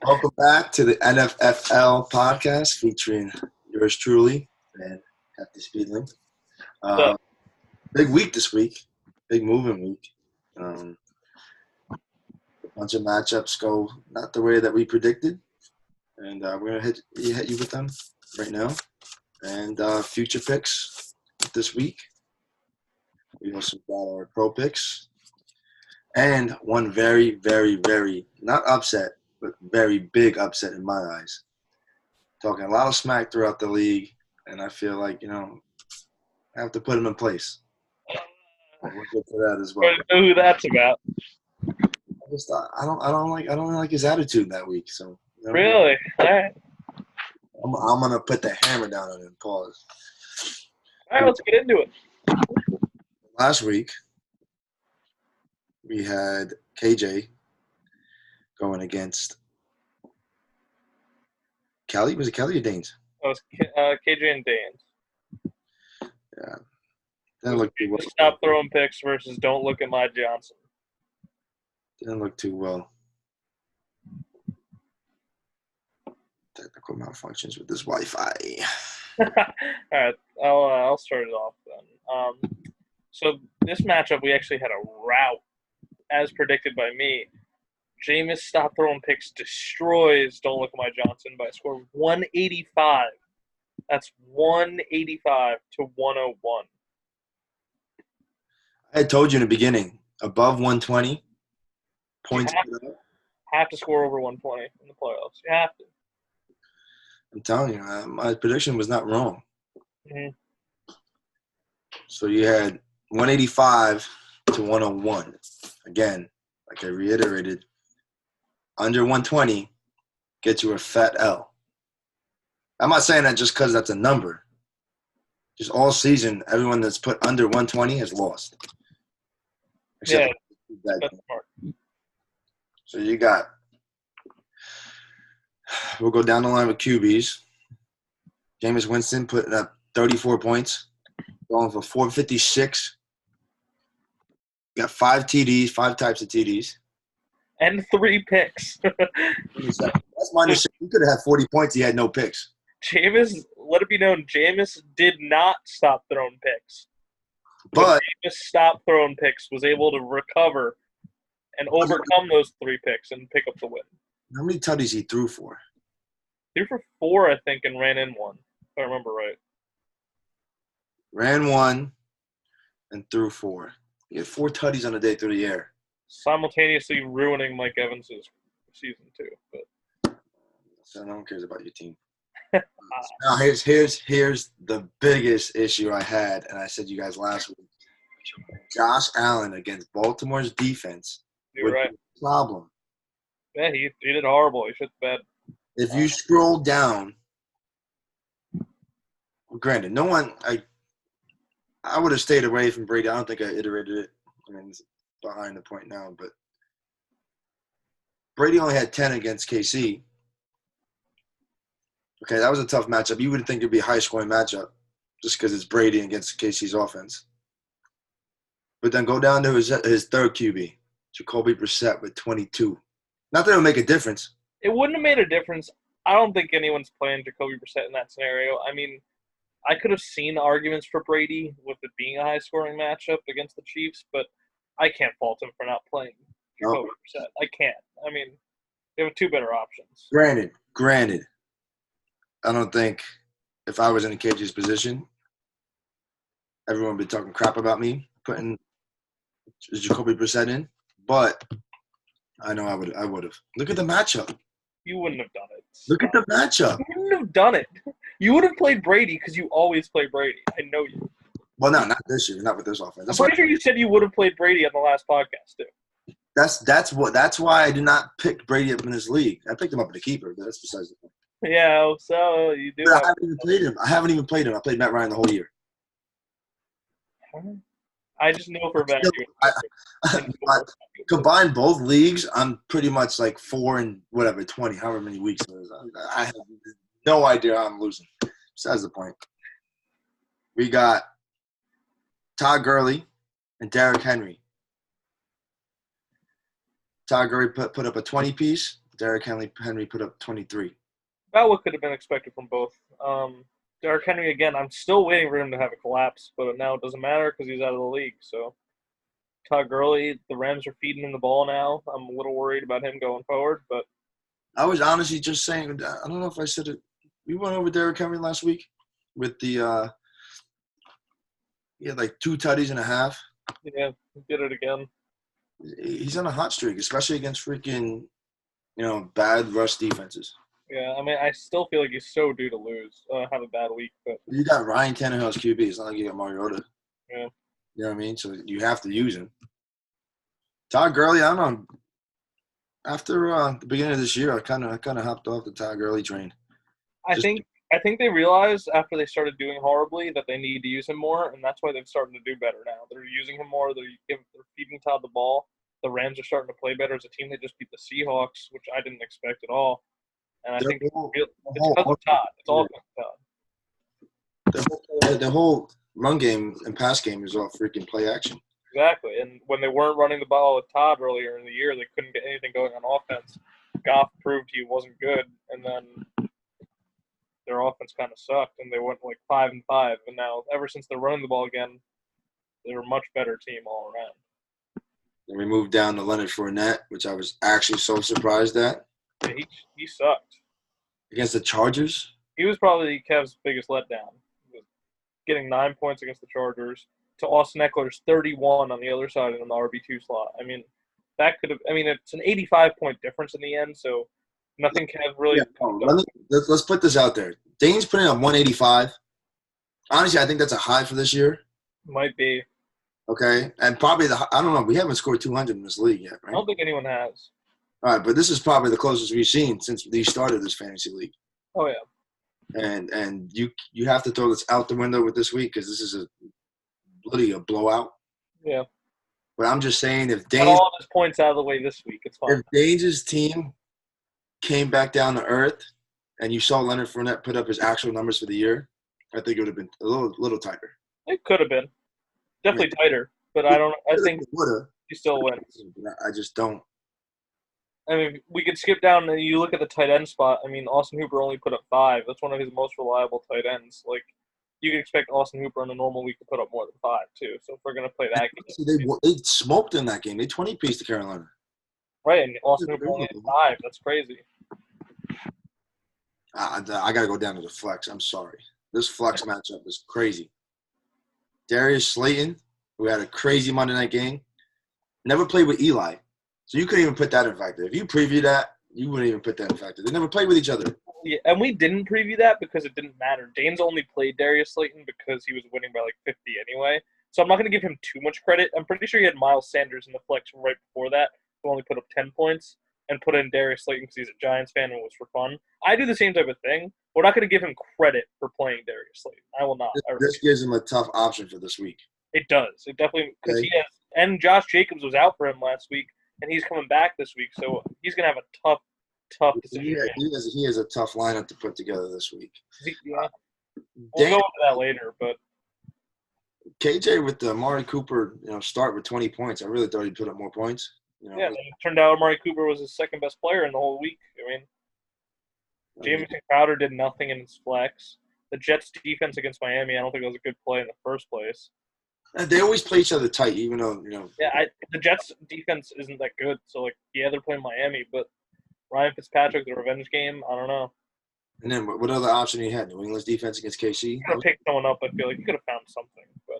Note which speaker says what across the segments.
Speaker 1: Welcome back to the NFFL podcast featuring yours truly and Hefty Speedling.
Speaker 2: So,
Speaker 1: Big week this week, big moving week. A bunch of matchups go not the way that we predicted, and we're gonna hit you with them right now. And future picks this week. We also got our pro picks, and one very, very, very not upset, but very big upset in my eyes. Talking a lot of smack throughout the league, and I feel like, I have to put him in place. We'll get to that as well.
Speaker 2: I know who that's about.
Speaker 1: I don't like his attitude that week. So
Speaker 2: Really? All right.
Speaker 1: I'm gonna put the hammer down on him. Pause.
Speaker 2: All right, let's get into it.
Speaker 1: Last week we had KJ going against Kelly. Was it Kelly or Danes?
Speaker 2: That was KJ and Danes.
Speaker 1: Yeah. Didn't look too well.
Speaker 2: Stop throwing picks versus don't look at my Johnson.
Speaker 1: Didn't look too well. Technical malfunctions with this Wi-Fi.
Speaker 2: All right, I'll start it off then. So this matchup, we actually had a rout, as predicted by me. Jameis stop throwing picks destroys Don't Look at My Johnson by a score of 185. That's 185 to 101.
Speaker 1: I had told you in the beginning, above 120 points.
Speaker 2: Have to score over 120 in the playoffs. You have to.
Speaker 1: I'm telling you, my prediction was not wrong.
Speaker 2: Mm-hmm.
Speaker 1: So you had 185 to 101. Again, like I reiterated, under 120 gets you a fat L. I'm not saying that just because that's a number. Just all season, everyone that's put under 120 has lost.
Speaker 2: Yeah, that's smart.
Speaker 1: So you got – we'll go down the line with QBs. Jameis Winston putting up 34 points, going for 456. Got 5 TDs, 5 types of TDs.
Speaker 2: And 3 picks.
Speaker 1: That's minus 6. He could have had 40 points. He had no picks.
Speaker 2: Jameis, let it be known, Jameis did not stop throwing picks.
Speaker 1: But
Speaker 2: Jameis stopped throwing picks, was able to recover and overcome those 3 picks and pick up the win.
Speaker 1: How many tutties he threw for?
Speaker 2: Threw for 4, I think, and ran in 1, if I remember right.
Speaker 1: Ran 1 and threw 4. He had 4 tutties on the day through the air.
Speaker 2: Simultaneously ruining Mike Evans' season 2. But
Speaker 1: so no one cares about your team. Now here's the biggest issue I had, and I said you guys last week. Josh Allen against Baltimore's defense.
Speaker 2: You're right.
Speaker 1: Problem.
Speaker 2: Yeah, he did horrible. He shit the bed.
Speaker 1: If you scroll down, granted, no one I would have stayed away from Brady. I don't think I iterated it. I mean, it's behind the point now, but Brady only had 10 against KC. Okay, that was a tough matchup. You wouldn't think it'd be a high-scoring matchup just because it's Brady against KC's offense. But then go down to his third QB, Jacoby Brissett with 22. Not that it would make a difference.
Speaker 2: It wouldn't have made a difference. I don't think anyone's playing Jacoby Brissett in that scenario. I mean, I could have seen arguments for Brady with it being a high-scoring matchup against the Chiefs, but I can't fault him for not playing Jacoby Brissett. I can't. I mean, they have 2 better options.
Speaker 1: Granted. I don't think if I was in KJ's position, everyone would be talking crap about me putting Jacoby Brissett in. But I know I would have. Look at the matchup.
Speaker 2: You wouldn't have done it.
Speaker 1: Look at the matchup.
Speaker 2: You wouldn't have done it. You would have played Brady because you always play Brady. I know you.
Speaker 1: Well, no, not this year. Not with this offense.
Speaker 2: I'm pretty sure you said you would have played Brady on the last podcast too.
Speaker 1: That's why I did not pick Brady up in this league. I picked him up in the keeper, but that's besides the point.
Speaker 2: Yeah, so you do.
Speaker 1: But I haven't even played him. I played Matt Ryan the whole year.
Speaker 2: I just know for a fact.
Speaker 1: Combine both leagues, I'm pretty much like 4 and 20, however many weeks it is. I have no idea how I'm losing. Besides the point. We got Todd Gurley and Derrick Henry. Todd Gurley put up a 20-piece. Derrick Henry put up 23.
Speaker 2: About what could have been expected from both. Derrick Henry, again, I'm still waiting for him to have a collapse, but now it doesn't matter because he's out of the league. So Todd Gurley, the Rams are feeding him the ball now. I'm a little worried about him going forward, but
Speaker 1: I was honestly just saying, I don't know if I said it. We went over Derrick Henry last week with the he had like 2 tutties and a half.
Speaker 2: yeah, he did it again.
Speaker 1: He's on a hot streak, especially against freaking, bad rush defenses.
Speaker 2: Yeah, I mean, I still feel like he's so due to lose, have a bad week, but
Speaker 1: You got Ryan Tannehill's QB. It's not like you got Mariota.
Speaker 2: yeah.
Speaker 1: You know what I mean? So you have to use him. Todd Gurley, I don't know. After the beginning of this year, I kind of hopped off the Todd Gurley train.
Speaker 2: I think they realized after they started doing horribly that they need to use him more, and that's why they've started to do better now. They're using him more. They're feeding Todd the ball. The Rams are starting to play better as a team. They just beat the Seahawks, which I didn't expect at all. And I think it's because of Todd. It's all because of Todd.
Speaker 1: The whole run game and pass game is all freaking play action.
Speaker 2: Exactly. And when they weren't running the ball with Todd earlier in the year, they couldn't get anything going on offense. Goff proved he wasn't good, and then their offense kind of sucked, and they went like 5-5. And now, ever since they're running the ball again, they're a much better team all around.
Speaker 1: And we moved down to Leonard Fournette, which I was actually so surprised at.
Speaker 2: Yeah, he sucked.
Speaker 1: Against the Chargers?
Speaker 2: He was probably Kev's biggest letdown. Getting 9 points against the Chargers to Austin Eckler's 31 on the other side in the RB2 slot. I mean, it's an 85-point difference in the end, so nothing Kev really.
Speaker 1: Yeah, let's put this out there. Dane's putting up 185. Honestly, I think that's a high for this year.
Speaker 2: Might be.
Speaker 1: Okay, and probably I don't know. We haven't scored 200 in this league yet, right?
Speaker 2: I don't think anyone has.
Speaker 1: All right, but this is probably the closest we've seen since we started this fantasy league.
Speaker 2: Oh yeah.
Speaker 1: And you have to throw this out the window with this week because this is a blowout.
Speaker 2: Yeah.
Speaker 1: But I'm just saying, if
Speaker 2: Dane's all of his points out of the way this week, it's fine.
Speaker 1: If Dane's team came back down to earth, and you saw Leonard Fournette put up his actual numbers for the year, I think it would have been a little tighter.
Speaker 2: It could have been. Definitely tighter, but I think he still wins.
Speaker 1: I just don't.
Speaker 2: I mean, we could skip down and you look at the tight end spot. I mean, Austin Hooper only put up 5. That's one of his most reliable tight ends. Like, you can expect Austin Hooper in a normal week to put up more than 5, too. So if we're going to play that
Speaker 1: game. They smoked in that game. They 20-pieced to Carolina.
Speaker 2: Right, and Austin Hooper only had 5. That's crazy.
Speaker 1: I got to go down to the flex. I'm sorry. This flex matchup is crazy. Darius Slayton, who had a crazy Monday night game, never played with Eli. So you couldn't even put that in factor. If you preview that, you wouldn't even put that in factor. They never played with each other.
Speaker 2: Yeah, and we didn't preview that because it didn't matter. Dane's only played Darius Slayton because he was winning by like 50 anyway. So I'm not going to give him too much credit. I'm pretty sure he had Miles Sanders in the flex right before that, who only put up 10 points, and put in Darius Slayton because he's a Giants fan and it was for fun. I do the same type of thing. We're not going to give him credit for playing Darius Slayton. I will not.
Speaker 1: This gives him a tough option for this week.
Speaker 2: It does. It definitely – because he has – and Josh Jacobs was out for him last week, and he's coming back this week. So he's going to have a tough decision.
Speaker 1: He has a tough lineup to put together this week.
Speaker 2: Yeah. We'll go into that later, but
Speaker 1: KJ with the Amari Cooper, start with 20 points. I really thought he'd put up more points.
Speaker 2: Yeah, it turned out Amari Cooper was his second best player in the whole week. I mean, Jamison Crowder did nothing in his flex. The Jets' defense against Miami, I don't think it was a good play in the first place.
Speaker 1: They always play each other tight, even though,
Speaker 2: Yeah, the Jets' defense isn't that good. So, they're playing Miami, but Ryan Fitzpatrick, the revenge game, I don't know.
Speaker 1: And then what other option he had? New England's defense against KC?
Speaker 2: He could have picked someone up, I feel like. He could have found something. But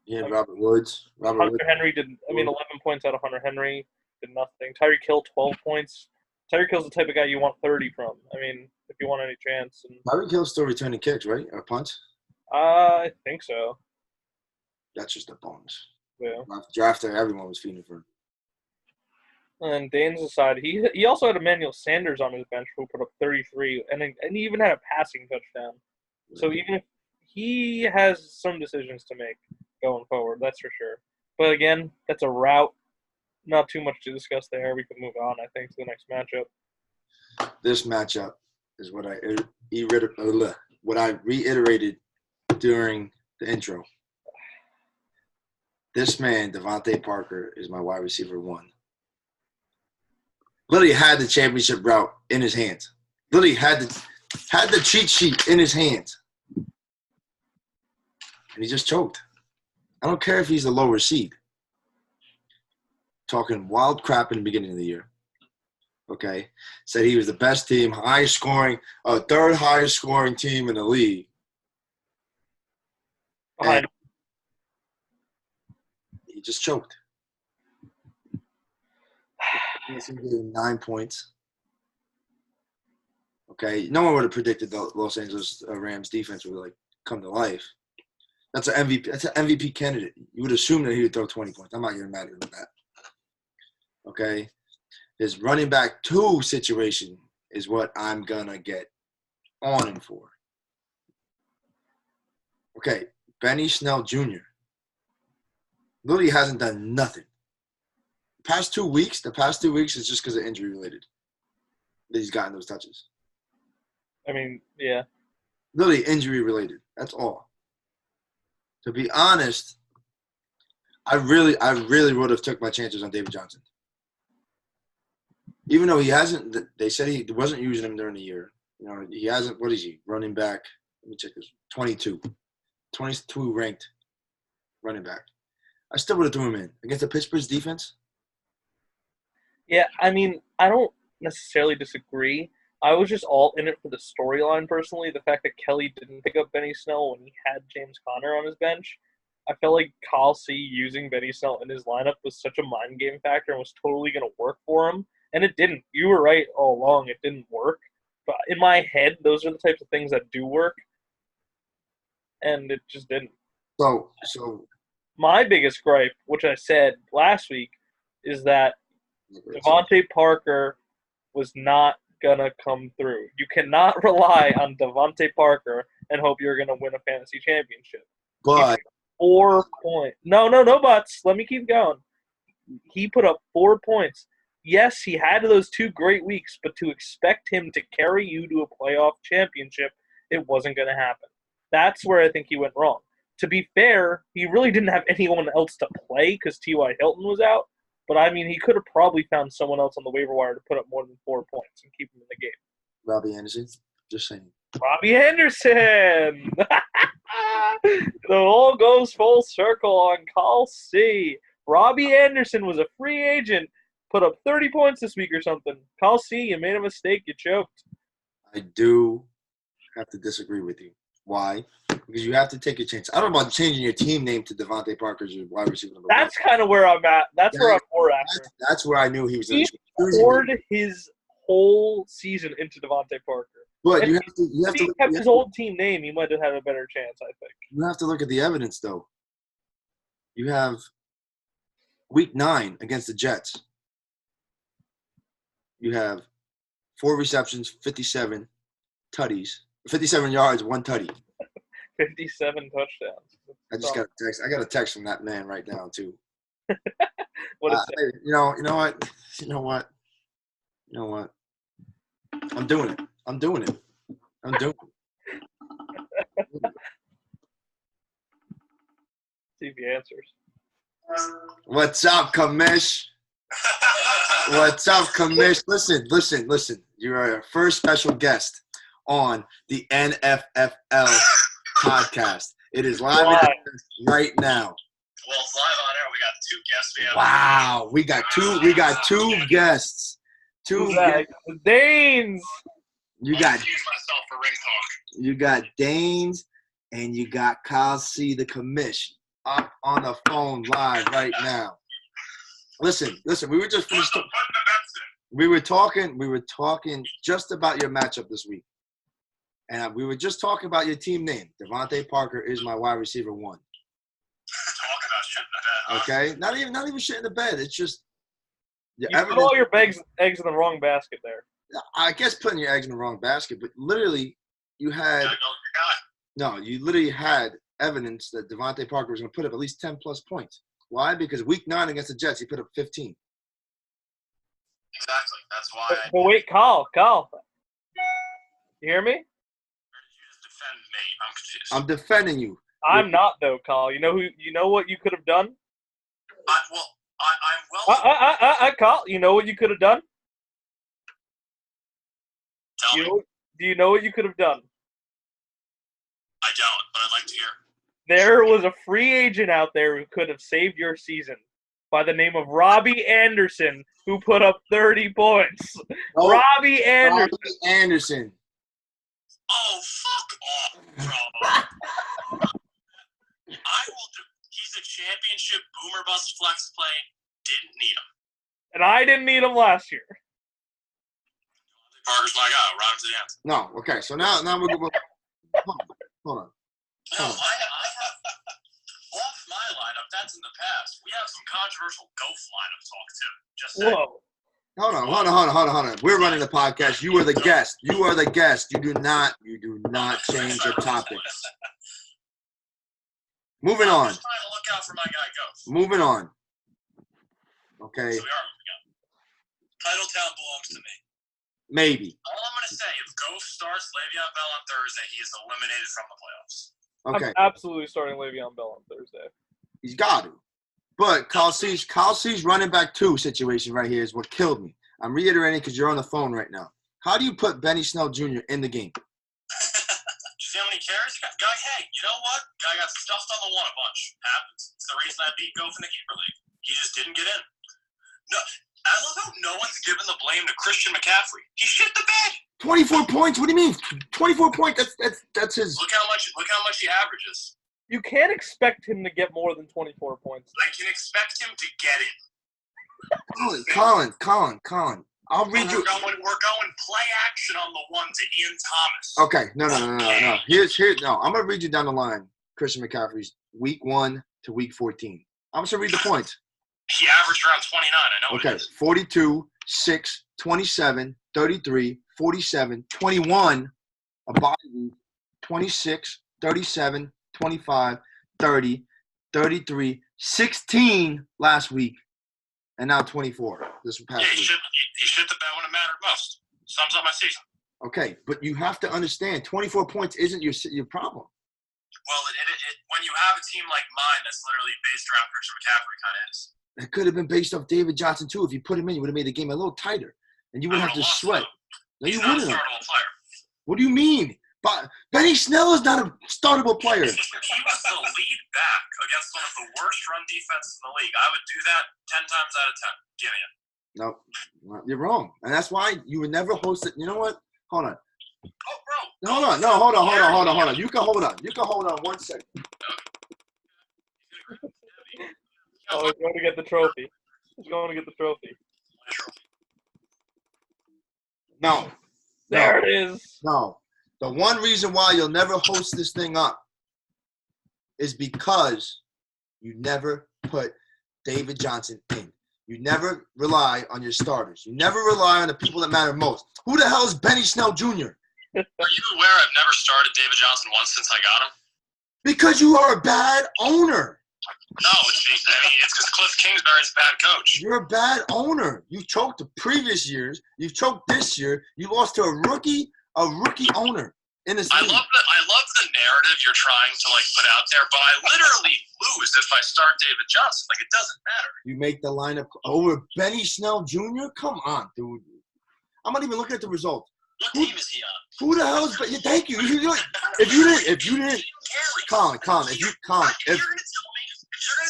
Speaker 1: yeah, Robert Woods.
Speaker 2: Hunter Henry did, 11 points out of Hunter Henry. Did nothing. Tyreek Hill, 12 points. Tyreek Hill's the type of guy you want 30 from. I mean, if you want any chance.
Speaker 1: Tyreek Hill's still returning kicks, right? Or punts?
Speaker 2: I think so.
Speaker 1: That's just a bonus.
Speaker 2: Yeah.
Speaker 1: Draft day, everyone was feeding for him.
Speaker 2: And Dane's aside, he also had Emmanuel Sanders on his bench who put up 33, and he even had a passing touchdown. So even if he has some decisions to make going forward, that's for sure. But again, that's a route. Not too much to discuss there. We can move on, I think, to the next matchup.
Speaker 1: This matchup is what I reiterated during the intro. This man, Devontae Parker, is my wide receiver 1. literally had the championship route in his hands. Literally had the cheat sheet in his hands. And he just choked. I don't care if he's the lower seed. Talking wild crap in the beginning of the year. Okay? Said he was the best team, highest scoring, third highest scoring team in the league. And he just choked. He gave 9 points. Okay, no one would have predicted the Los Angeles Rams defense would like come to life. That's an MVP. That's an MVP candidate. You would assume that he would throw 20 points. I'm not getting mad at him with that. Okay, his running back 2 situation is what I'm gonna get on him for. Okay, Benny Snell Jr. literally hasn't done nothing. The past 2 weeks is just because of injury related that he's gotten those touches.
Speaker 2: I mean, yeah.
Speaker 1: Literally injury related. That's all. To be honest, I really would have took my chances on David Johnson. Even though he hasn't, they said he wasn't using him during the year. You know, he hasn't, what is he? Running back, let me check this, 22 ranked running back. I still would have threw him in. Against the Pittsburgh's defense?
Speaker 2: Yeah, I mean, I don't necessarily disagree. I was just all in it for the storyline, personally. The fact that Kelly didn't pick up Benny Snell when he had James Conner on his bench. I felt like Kyle C. using Benny Snell in his lineup was such a mind game factor and was totally going to work for him. And it didn't. You were right all along. It didn't work. But in my head, those are the types of things that do work. And it just didn't.
Speaker 1: So
Speaker 2: my biggest gripe, which I said last week, is that Devontae Parker was not going to come through. You cannot rely on Devontae Parker and hope you're going to win a fantasy championship.
Speaker 1: But
Speaker 2: 4 points. No buts. Let me keep going. He put up 4 points. Yes, he had those 2 great weeks, but to expect him to carry you to a playoff championship, it wasn't going to happen. That's where I think he went wrong. To be fair, he really didn't have anyone else to play because T.Y. Hilton was out. But, I mean, he could have probably found someone else on the waiver wire to put up more than 4 points and keep him in the game.
Speaker 1: Robbie Anderson, just saying.
Speaker 2: Robbie Henderson! The whole goes full circle on Call C. Robbie Anderson was a free agent, put up 30 points this week or something. Call C, you made a mistake, you choked.
Speaker 1: I do have to disagree with you. Why? Because you have to take a chance. I don't know about changing your team name to Devontae Parker's wide receiver number 1.
Speaker 2: That's kind of where I'm at. That's where I'm more after.
Speaker 1: That's where I knew he was
Speaker 2: going to poured his whole season into Devontae Parker.
Speaker 1: But you have to
Speaker 2: kept his old team name, he might have had a better chance, I think.
Speaker 1: You have to look at the evidence, though. You have week 9 against the Jets. You have 4 receptions, 57 tutties, 57 yards, 1 tutty.
Speaker 2: 57 touchdowns.
Speaker 1: I just got a text. I got a text from that man right now too.
Speaker 2: What is it?
Speaker 1: You know what? I'm doing it.
Speaker 2: See if he answers.
Speaker 1: What's up, Kamish? What's up, Kamish? Listen. You are our first special guest on the NFFL podcast. It is live right now.
Speaker 3: Well, it's live on air. We got 2 guests.
Speaker 1: Wow, we got two guests.
Speaker 2: Danes.
Speaker 1: You got
Speaker 3: myself for ring talk.
Speaker 1: You got Danes and you got Kyle C. the commish up on the phone live right now. Listen. We were just finished. We were talking just about your matchup this week. And we were just talking about your team name. Devontae Parker is my wide receiver 1.
Speaker 3: Talking about shit in the bed.
Speaker 1: Okay? Not even shit in the bed. It's just
Speaker 2: you put all your eggs in the wrong basket there.
Speaker 1: I guess putting your eggs in the wrong basket, but literally you had you literally had evidence that Devontae Parker was going to put up at least 10 plus points. Why? Because week 9 against the Jets, he put up 15.
Speaker 3: Exactly. That's why.
Speaker 2: But wait, Kyle. You hear me?
Speaker 1: I'm defending you.
Speaker 2: I'm not though, Kyle. You know what you could have done?
Speaker 3: I'm well.
Speaker 2: Kyle, you know what you could have done?
Speaker 3: me.
Speaker 2: Do you know what you could have done?
Speaker 3: I don't, but I'd like to hear.
Speaker 2: There was a free agent out there who could have saved your season by the name of Robbie Anderson, who put up 30 points.
Speaker 1: Oh,
Speaker 2: Robbie Anderson.
Speaker 1: Robbie Anderson.
Speaker 3: Oh, fuck off, bro. He's a championship boomer bust flex play. Didn't need him.
Speaker 2: And I didn't need him last year.
Speaker 3: Parker's my guy. Run him to the end.
Speaker 1: No, okay. So now we're going. Hold on.
Speaker 3: No, I have off my lineup. That's in the past. We have some controversial ghost lineup talk too. Just saying.
Speaker 2: Whoa.
Speaker 1: Hold on. We're running the podcast. You are the guest. You do not change the topic. Moving on.
Speaker 3: I'm just trying to look out for my guy Ghost.
Speaker 1: Moving on. Okay.
Speaker 3: So we are moving on. Titletown belongs to me.
Speaker 1: Maybe.
Speaker 3: All I'm going to say, if Ghost starts Le'Veon Bell on Thursday, he is eliminated from the playoffs.
Speaker 1: Okay.
Speaker 2: I'm absolutely starting Le'Veon Bell on Thursday.
Speaker 1: He's got to. But Kyle C's running back 2 situation right here is what killed me. I'm reiterating because you're on the phone right now. How do you put Benny Snell Jr. in the game?
Speaker 3: You see how many carries he got? Guy, hey, you know what? Guy got stuffed on the one a bunch. Happens. It's the reason I beat Goff in the keeper league. He just didn't get in. No, I love how no one's giving the blame to Christian McCaffrey. He shit the bed.
Speaker 1: 24 points. What do you mean? 24 points. That's his.
Speaker 3: Look how much he averages.
Speaker 2: You can't expect him to get more than 24 points.
Speaker 3: I can expect him to get it.
Speaker 1: Colin. I'll read you.
Speaker 3: We're going play action on the one to Ian Thomas.
Speaker 1: Okay. No. Here's. No, I'm gonna read you down the line. Christian McCaffrey's week 1 to week 14. I'm just gonna read the points.
Speaker 3: He averaged around 29. I know.
Speaker 1: Okay. 42, 6, 27, 33, 47, 21. A bye week. 26, 37, 25, 30, 33, 16 last week, and now 24 this past week.
Speaker 3: He shit the bed when it mattered most. Sums up my season.
Speaker 1: Okay, but you have to understand, 24 points isn't your problem.
Speaker 3: Well, when you have a team like mine that's literally based around Christian McCaffrey, kind of is.
Speaker 1: It could have been based off David Johnson, too. If you put him in, you would have made the game a little tighter, and you wouldn't have to sweat. No, you wouldn't have.
Speaker 3: Startable player.
Speaker 1: What do you mean? But Benny Snell is not a startable player.
Speaker 3: He was the lead back against one of the worst run defenses in the league. I would do that 10 times out of 10. Give me it.
Speaker 1: No, you're wrong. And that's why you would never host it. You know what? Hold on.
Speaker 3: Oh, bro.
Speaker 1: Hold on. No, hold on. You can hold on. 1 second.
Speaker 2: Oh, he's going to get the trophy.
Speaker 1: No.
Speaker 2: There it is.
Speaker 1: No. The one reason why you'll never host this thing up is because you never put David Johnson in. You never rely on your starters. You never rely on the people that matter most. Who the hell is Benny Snell Jr.?
Speaker 3: Are you aware I've never started David Johnson once since I got him?
Speaker 1: Because you are a bad owner.
Speaker 3: No, it's because Cliff Kingsbury's a bad coach.
Speaker 1: You're a bad owner. You choked the previous years. You've choked this year. You lost to a rookie owner in this league.
Speaker 3: I love the narrative you're trying to put out there, but I literally lose if I start David Johnson. It doesn't matter.
Speaker 1: You make the lineup over Benny Snell Jr.? Come on, dude. I'm not even looking at the results.
Speaker 3: What team is he on?
Speaker 1: Who the hell is? Thank you. If you didn't, Colin.
Speaker 3: If you're gonna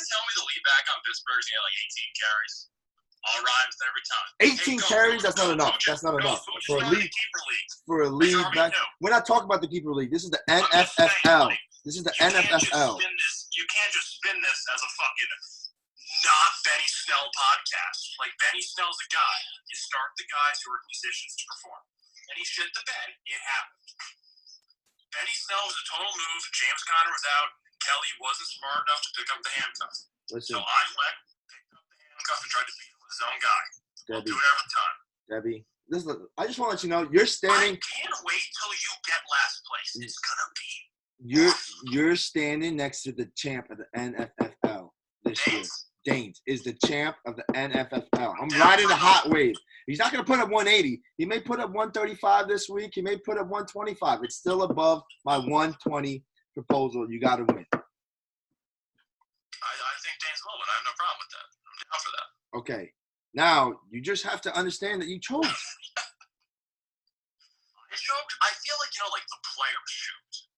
Speaker 3: tell me the lead back on Pittsburgh's gonna get 18 carries, all rhymes every time.
Speaker 1: 18 carries? That's not enough. For a league back. We're not talking about the keeper league. This is the NFFL. This is the NFFL.
Speaker 3: You can't just spin this as a fucking not Benny Snell podcast. Benny Snell's a guy. You start the guys who are in positions to perform. And he shit the bed. It happened. Benny Snell was a total move. James Conner was out. Kelly wasn't smart enough to pick up the handcuff.
Speaker 1: Listen.
Speaker 3: So I went, picked up the handcuff, and tried to beat him with his own guy. I'll do it every time.
Speaker 1: Debbie, listen, I just want to let you know, you're standing.
Speaker 3: I can't wait till you get last place. It's gonna be.
Speaker 1: You're standing next to the champ of the NFFL this year. Danes is the champ of the NFFL. I'm riding the hot wave. He's not going to put up 180. He may put up 135 this week. He may put up 125. It's still above my 120 proposal. You got to win.
Speaker 3: I think Danes will win. I have no problem with that. I'm down for that.
Speaker 1: Okay. Now, you just have to understand that you chose.
Speaker 3: choked. I feel like, like the players choked.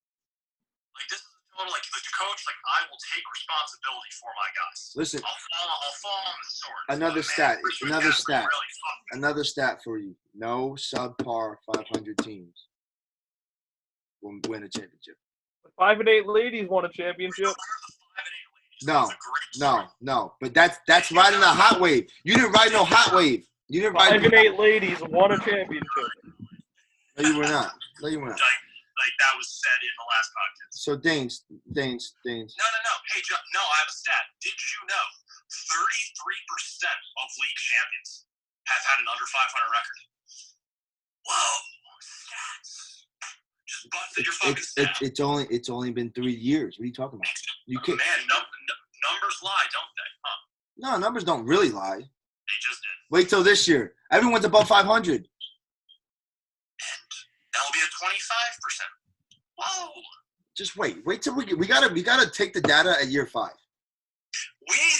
Speaker 3: Like, this is a total, like, the coach, like, I will take responsibility for my guys.
Speaker 1: Listen.
Speaker 3: I'll fall on the sword.
Speaker 1: Another stat.
Speaker 3: Really
Speaker 1: Another stat for you. No subpar 500 teams will win a championship.
Speaker 2: 5 and 8 ladies won a championship.
Speaker 1: No. But that's riding a hot wave. You didn't ride no hot wave. You didn't ride
Speaker 2: 5 and 8 ladies won a championship.
Speaker 1: No, you were not.
Speaker 3: Like that was said in the last podcast.
Speaker 1: So Danes.
Speaker 3: No. Hey, Joe, no, I have a stat. Did you know 33% of league champions have had an under 500 record? Whoa, stats. Just busted your fucking stats.
Speaker 1: It's only been 3 years. What are you talking about? You can't.
Speaker 3: Man, numbers lie, don't they? Huh?
Speaker 1: No, numbers don't really lie.
Speaker 3: They just did.
Speaker 1: Wait till this year. Everyone's above 500.
Speaker 3: And that'll be a 25%. Whoa.
Speaker 1: Just wait. Wait till we gotta take the data at year 5.
Speaker 3: We need to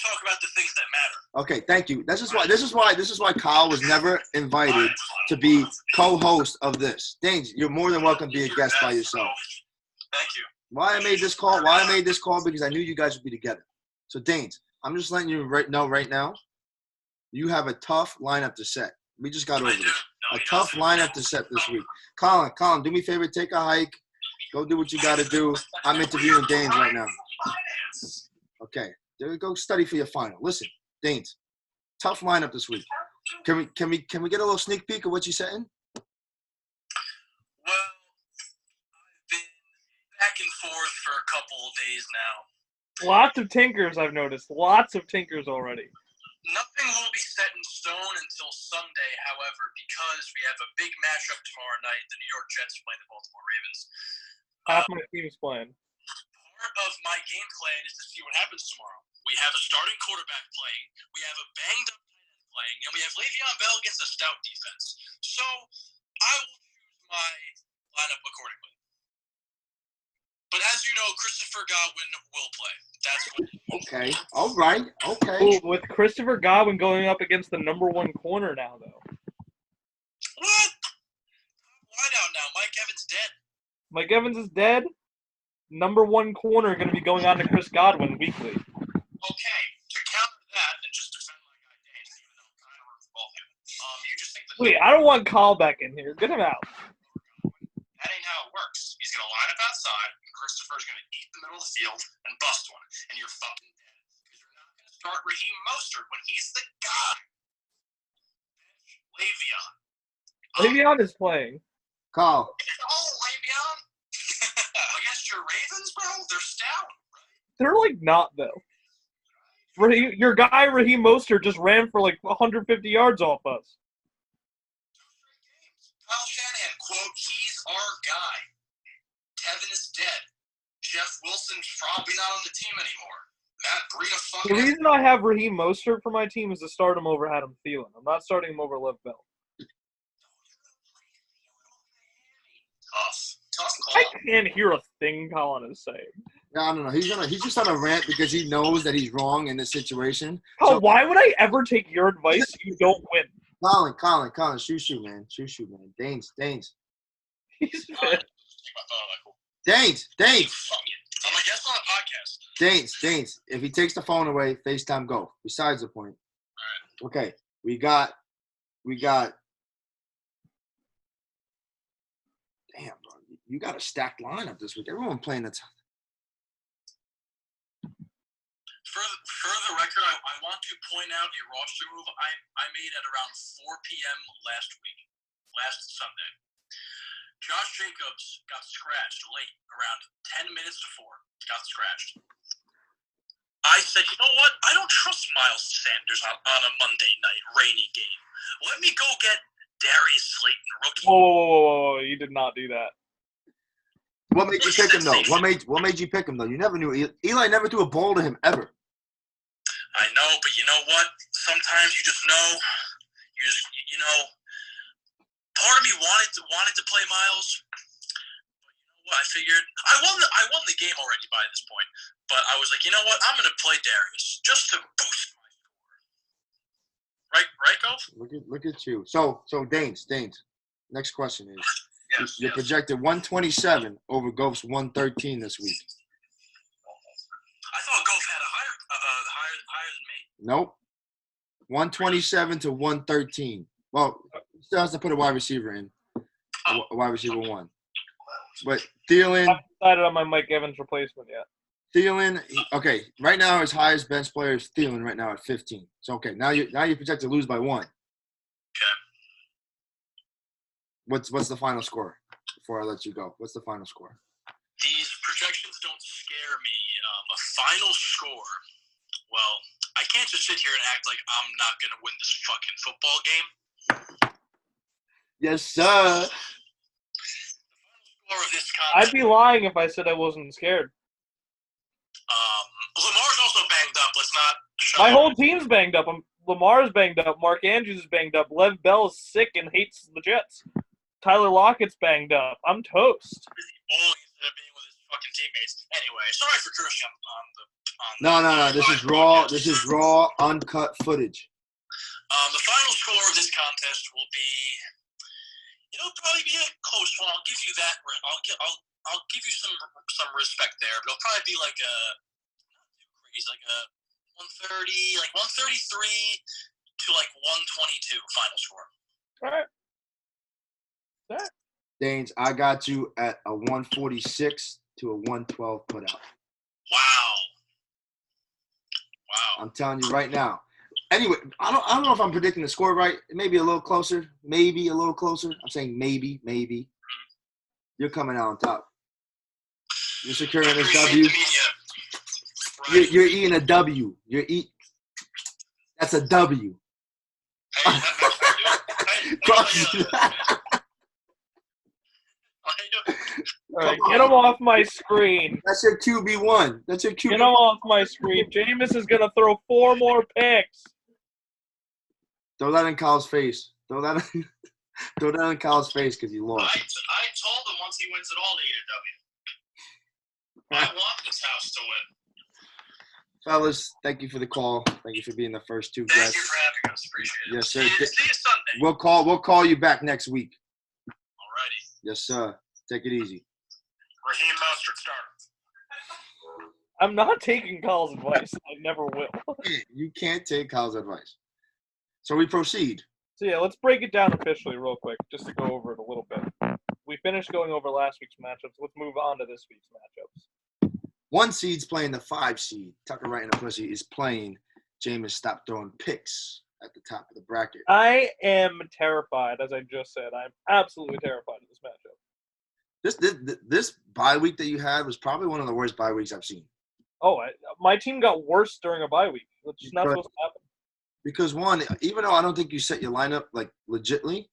Speaker 3: talk about the things that matter.
Speaker 1: Okay, thank you. This is why Kyle was never invited to be co-host of this. Danes, you're more than welcome to be a guest by yourself.
Speaker 3: Thank you.
Speaker 1: Why I made this call because I knew you guys would be together. So Danes, I'm just letting you know right now, you have a tough lineup to set. We just got over this. A tough lineup to set this week. Colin, do me a favor, take a hike. Go do what you got to do. I'm interviewing Danes right now. Okay, go study for your final. Listen, Danes, tough lineup this week. Can we get a little sneak peek of what you're setting?
Speaker 3: Well, I've been back and forth for a couple of days now.
Speaker 2: Lots of tinkers, I've noticed. Lots of tinkers already.
Speaker 3: Nothing will be set in stone until Sunday, however, because we have a big matchup tomorrow night. The New York Jets play the Baltimore Ravens.
Speaker 2: Half my team's playing.
Speaker 3: Part of my game plan is to see what happens tomorrow. We have a starting quarterback playing. We have a banged-up tight end playing. And we have Le'Veon Bell against a stout defense. So I will choose my lineup accordingly. But as you know, Christopher Godwin will play. That's what.
Speaker 1: Okay. All right. Okay.
Speaker 2: Ooh, with Christopher Godwin going up against the number 1 corner now, though.
Speaker 3: What? Wide out now. Mike Evans dead.
Speaker 2: Mike Evans is dead. Number 1 corner going to be going on to Chris Godwin weekly.
Speaker 3: Okay. To counter that and just defend my guy Dane, even though kind of involved him. You just think that.
Speaker 2: Wait, I don't want Kyle back in here. Get him out.
Speaker 3: That ain't how it works. He's going to line up outside, and Christopher's going to eat the middle of the field and bust one, and you're fucking dead. Because you're not going to start Raheem Mostert when he's the guy. Le'Veon.
Speaker 2: Le'Veon is playing.
Speaker 1: Kyle.
Speaker 3: Oh, Le'Veon. Against your Ravens, bro? They're stout, right?
Speaker 2: They're like not, though. Your guy, Raheem Mostert, just ran for like 150 yards off us.
Speaker 3: Kyle Shanahan, quote, he's our guy. Tevin is dead. Jeff Wilson's probably not on the team anymore. Matt Breida fucking.
Speaker 2: The reason I have Raheem Mostert for my team is to start him over Adam Thielen. I'm not starting him over Lev Bell.
Speaker 3: Tough call.
Speaker 2: I can't hear a thing Colin is saying.
Speaker 1: No, I don't know. He's just on a rant because he knows that he's wrong in this situation.
Speaker 2: Oh, why would I ever take your advice? You don't win.
Speaker 1: Colin, shoot, man. Danes.
Speaker 2: He's
Speaker 1: Danes.
Speaker 3: I'm a guest on the podcast.
Speaker 1: Danes. If he takes the phone away, FaceTime go. Besides the point.
Speaker 3: All right.
Speaker 1: Okay, we got. Damn, bro, you got a stacked lineup this week. Everyone playing the.
Speaker 3: For the record, I want to point out a roster move I made at around 4 p.m. last Sunday. Josh Jacobs got scratched late, around 10 minutes to 4. Got scratched. I said, you know what? I don't trust Miles Sanders on a Monday night rainy game. Let me go get Darius Slayton, rookie.
Speaker 2: Whoa, you did not do that.
Speaker 1: What made you pick him, though? What made you pick him, though? You never knew. Eli never threw a ball to him, ever.
Speaker 3: I know, but you know what? Sometimes you just know. You know, part of me wanted to play Miles. But you know what? I figured I won the game already by this point. But I was like, you know what? I'm going to play Darius just to boost my score. Right, Golf?
Speaker 1: Look at you. So Danes. Next question is:
Speaker 3: Yes,
Speaker 1: You're projected 127 over Goph's 113 this week.
Speaker 3: I thought Goff had a higher than me.
Speaker 1: Nope. 127 to 113. Well, still has to put a wide receiver in. A wide receiver one. But Thielen.
Speaker 2: I haven't decided on my Mike Evans replacement yet.
Speaker 1: Thielen. Okay. Right now, his highest bench player is Thielen. Right now at 15. So okay. Now you project to lose by 1.
Speaker 3: Okay.
Speaker 1: What's the final score? Before I let you go, what's the final score?
Speaker 3: These projections don't scare me. A final score. Well, I can't just sit here and act like I'm not going to win this fucking football game.
Speaker 1: Yes, sir.
Speaker 3: The final score of this contest.
Speaker 2: I'd be lying if I said I wasn't scared.
Speaker 3: Lamar's also banged up. Let's not.
Speaker 2: My whole team's banged up. Lamar's banged up. Mark Andrews is banged up. Lev Bell is sick and hates the Jets. Tyler Lockett's banged up. I'm toast.
Speaker 3: Bowling instead of being with his fucking teammates. Anyway, sorry for cursing on the.
Speaker 1: No. This is raw. This is raw, uncut footage.
Speaker 3: The final score of this contest will be. It'll probably be a close one. I'll give you that. I'll give you some respect there, but it'll probably be like a not too crazy, like a 130, like 133 to like 122 final score.
Speaker 2: All right.
Speaker 1: Danes, I got you at a 146 to a 112 put out.
Speaker 3: Wow.
Speaker 1: I'm telling you right now. Anyway, I don't know if I'm predicting the score right. Maybe a little closer. Maybe a little closer. I'm saying maybe. You're coming out on top. You're securing this W. You're eating a W. That's a W.
Speaker 3: Hey,
Speaker 2: All right, get him off my screen.
Speaker 1: That's your QB1. That's your QB1.
Speaker 2: Get him off my screen. Jameis is going to throw 4 more picks.
Speaker 1: Throw that in Kyle's face. Throw that in Kyle's face because you lost.
Speaker 3: I told him once he wins it all to eat a W. I want this house to win.
Speaker 1: Fellas, thank you for the call. Thank you for being the first 2
Speaker 3: Thank
Speaker 1: guests.
Speaker 3: you for having us. Appreciate it.
Speaker 1: Yes, sir.
Speaker 3: See you Sunday.
Speaker 1: We'll call you back next week.
Speaker 3: Alrighty.
Speaker 1: Yes, sir. Take it easy.
Speaker 3: Raheem Mostert starter.
Speaker 2: I'm not taking Kyle's advice. I never will.
Speaker 1: You can't take Kyle's advice. So we proceed.
Speaker 2: So, yeah, let's break it down officially real quick, just to go over it a little bit. We finished going over last week's matchups. Let's move on to this week's matchups.
Speaker 1: 1 seed's playing the 5 seed. Tucker right in the pussy is playing Jameis Stop Throwing Picks at the top of the bracket.
Speaker 2: I am terrified, as I just said. I'm absolutely terrified of this matchup.
Speaker 1: This bye week that you had was probably one of the worst bye weeks I've seen.
Speaker 2: Oh, my team got worse during a bye week. That's just not supposed to happen.
Speaker 1: Because, one, even though I don't think you set your lineup, like, legitly.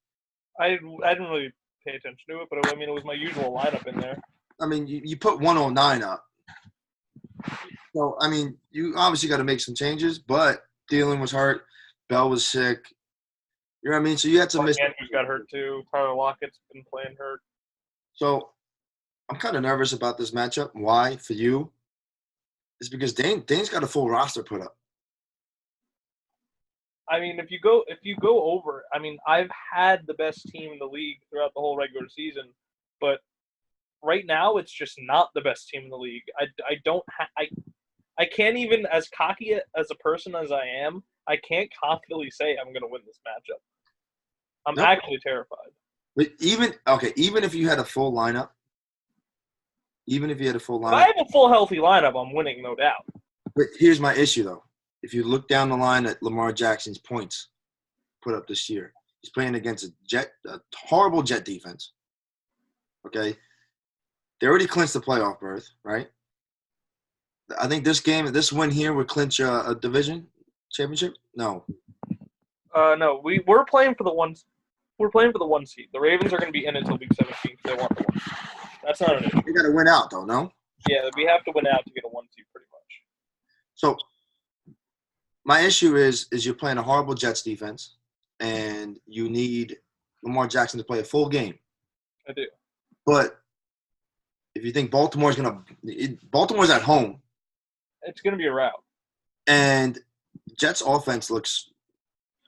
Speaker 2: I didn't really pay attention to it, but, I mean, it was my usual lineup in there.
Speaker 1: I mean, you put 109 up. So, I mean, you obviously got to make some changes, but Thielen was hurt. Bell was sick. You know what I mean? So you had some
Speaker 2: Mark Andrews got hurt, too. Tyler Lockett's been playing hurt.
Speaker 1: So I'm kind of nervous about this matchup. Why, for you? It's because Dane's got a full roster put up.
Speaker 2: I mean, if you go over, I mean, I've had the best team in the league throughout the whole regular season, but right now it's just not the best team in the league. I can't even, as cocky as a person as I am, I can't confidently say I'm going to win this matchup. I'm actually terrified.
Speaker 1: But even if you had a full lineup,
Speaker 2: If I have a full healthy lineup, I'm winning, no doubt.
Speaker 1: But here's my issue, though. If you look down the line at Lamar Jackson's points put up this year, he's playing against a horrible Jet defense. Okay? They already clinched the playoff berth, right? I think this win here would clinch a division championship. No.
Speaker 2: No, we're playing for the one. We're playing for the 1 seed. The Ravens are going to be in until week 17 if they want the 1. That's not an issue.
Speaker 1: You got to win out, though, no?
Speaker 2: Yeah, we have to win out to get a 1 seed, pretty much.
Speaker 1: So my issue is you're playing a horrible Jets defense, and you need Lamar Jackson to play a full game.
Speaker 2: I do.
Speaker 1: But if you think Baltimore's at home.
Speaker 2: It's going to be a rout.
Speaker 1: And Jets offense looks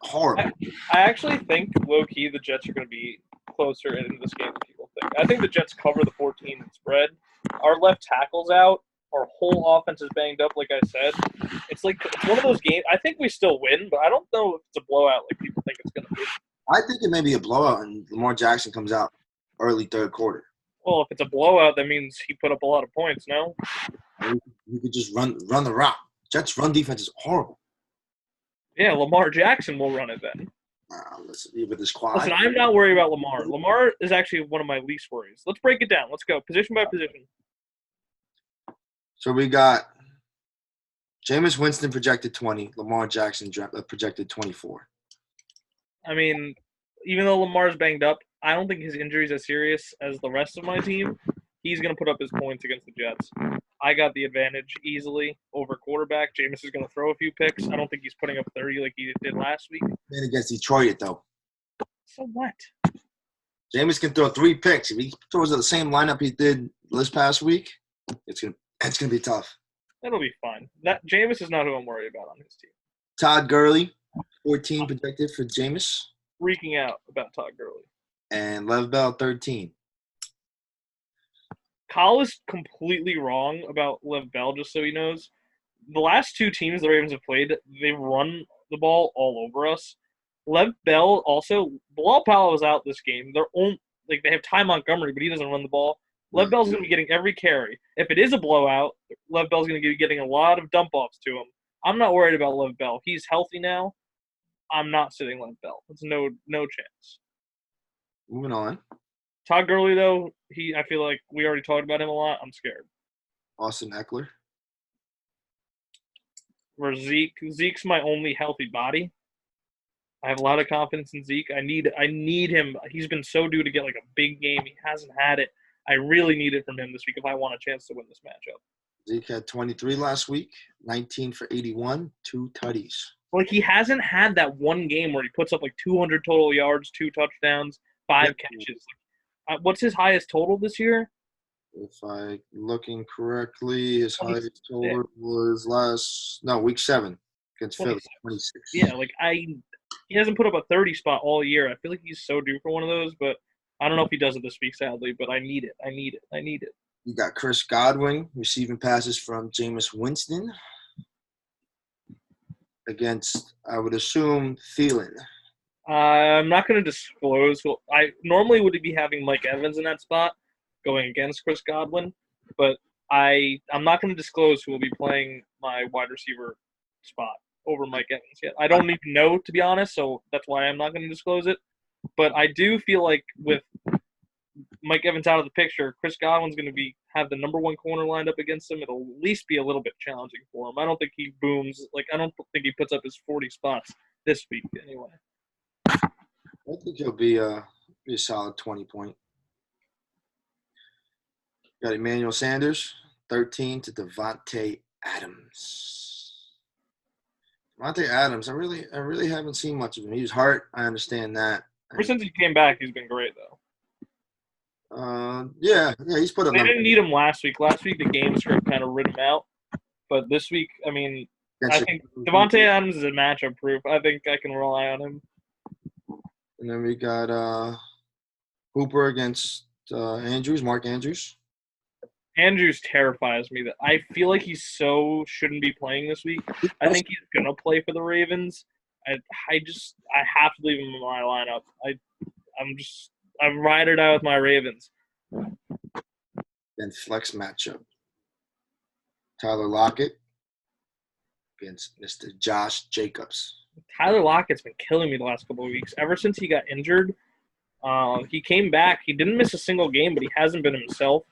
Speaker 1: horrible.
Speaker 2: I actually think, low-key, the Jets are going to be closer into this game than people think. I think the Jets cover the 14 spread. Our left tackle's out. Our whole offense is banged up, like I said. It's one of those games. I think we still win, but I don't know if it's a blowout like people think it's going to be.
Speaker 1: I think it may be a blowout, and Lamar Jackson comes out early third quarter.
Speaker 2: Well, if it's a blowout, that means he put up a lot of points, no?
Speaker 1: You could just run the route. Jets' run defense is horrible.
Speaker 2: Yeah, Lamar Jackson will run it then.
Speaker 1: With his quad.
Speaker 2: Listen, I'm not worried about Lamar. Lamar is actually one of my least worries. Let's break it down. Let's go position by position.
Speaker 1: So we got Jameis Winston projected 20, Lamar Jackson projected 24.
Speaker 2: I mean, even though Lamar's banged up, I don't think his injury is as serious as the rest of my team. He's going to put up his points against the Jets. I got the advantage easily over quarterback. Jameis is going to throw a few picks. I don't think he's putting up 30 like he did last week.
Speaker 1: And against Detroit, though.
Speaker 2: So what?
Speaker 1: Jameis can throw 3 picks. If he throws the same lineup he did this past week, it's gonna be tough.
Speaker 2: That'll be fine. That Jameis is not who I'm worried about on his team.
Speaker 1: Todd Gurley, 14 projected for Jameis.
Speaker 2: Freaking out about Todd Gurley.
Speaker 1: And Lev Bell, 13.
Speaker 2: Kyle is completely wrong about Lev Bell, just so he knows. The last 2 teams the Ravens have played, they run the ball all over us. Lev Bell also, Bilal Powell was out this game. They have Ty Montgomery, but he doesn't run the ball. Lev Bell's going to be getting every carry. If it is a blowout, Lev Bell's going to be getting a lot of dump-offs to him. I'm not worried about Lev Bell. He's healthy now. I'm not sitting Lev Bell. It's no chance.
Speaker 1: Moving on.
Speaker 2: Todd Gurley, though, I feel like we already talked about him a lot. I'm scared.
Speaker 1: Austin Eckler.
Speaker 2: Where Zeke's my only healthy body. I have a lot of confidence in Zeke. I need him. He's been so due to get like a big game. He hasn't had it. I really need it from him this week if I want a chance to win this matchup.
Speaker 1: Zeke had 23 last week, 19 for 81, 2 tutties.
Speaker 2: Like, he hasn't had that one game where he puts up like 200 total yards, 2 touchdowns, 5 catches. What's his highest total this year?
Speaker 1: If I'm looking correctly, his highest total was week 7 against Philly, 26.
Speaker 2: Yeah, he hasn't put up a 30 spot all year. I feel like he's so due for one of those, but I don't know if he does it this week, sadly, but I need it.
Speaker 1: You got Chris Godwin receiving passes from Jameis Winston against, I would assume, Thielen.
Speaker 2: I'm not going to disclose. I normally would be having Mike Evans in that spot going against Chris Godwin, but I'm not going to disclose who will be playing my wide receiver spot over Mike Evans yet. I don't even know, to be honest, so that's why I'm not going to disclose it. But I do feel like with Mike Evans out of the picture, Chris Godwin's going to have the number 1 corner lined up against him. It'll at least be a little bit challenging for him. I don't think he booms. I don't think he puts up his 40 spots this week anyway.
Speaker 1: I think he'll be a solid 20-point. Got Emmanuel Sanders, 13 to Devontae Adams. Devontae Adams, I really haven't seen much of him. He was hurt. I understand that.
Speaker 2: Ever since he came back, he's been great, though.
Speaker 1: Yeah, he's put up.
Speaker 2: They didn't need him last week. Last week, the game script kind of rid him out. But this week, I mean, I think Devontae Adams is a matchup proof. I think I can rely on him.
Speaker 1: And then we got Hooper against Mark Andrews.
Speaker 2: Andrews terrifies me. That I feel like he shouldn't be playing this week. I think he's gonna play for the Ravens. I have to leave him in my lineup. I'm ride or die with my Ravens.
Speaker 1: Then flex matchup. Tyler Lockett against Mr. Josh Jacobs.
Speaker 2: Tyler Lockett's been killing me the last couple of weeks. Ever since he got injured, he came back. He didn't miss a single game, but he hasn't been himself.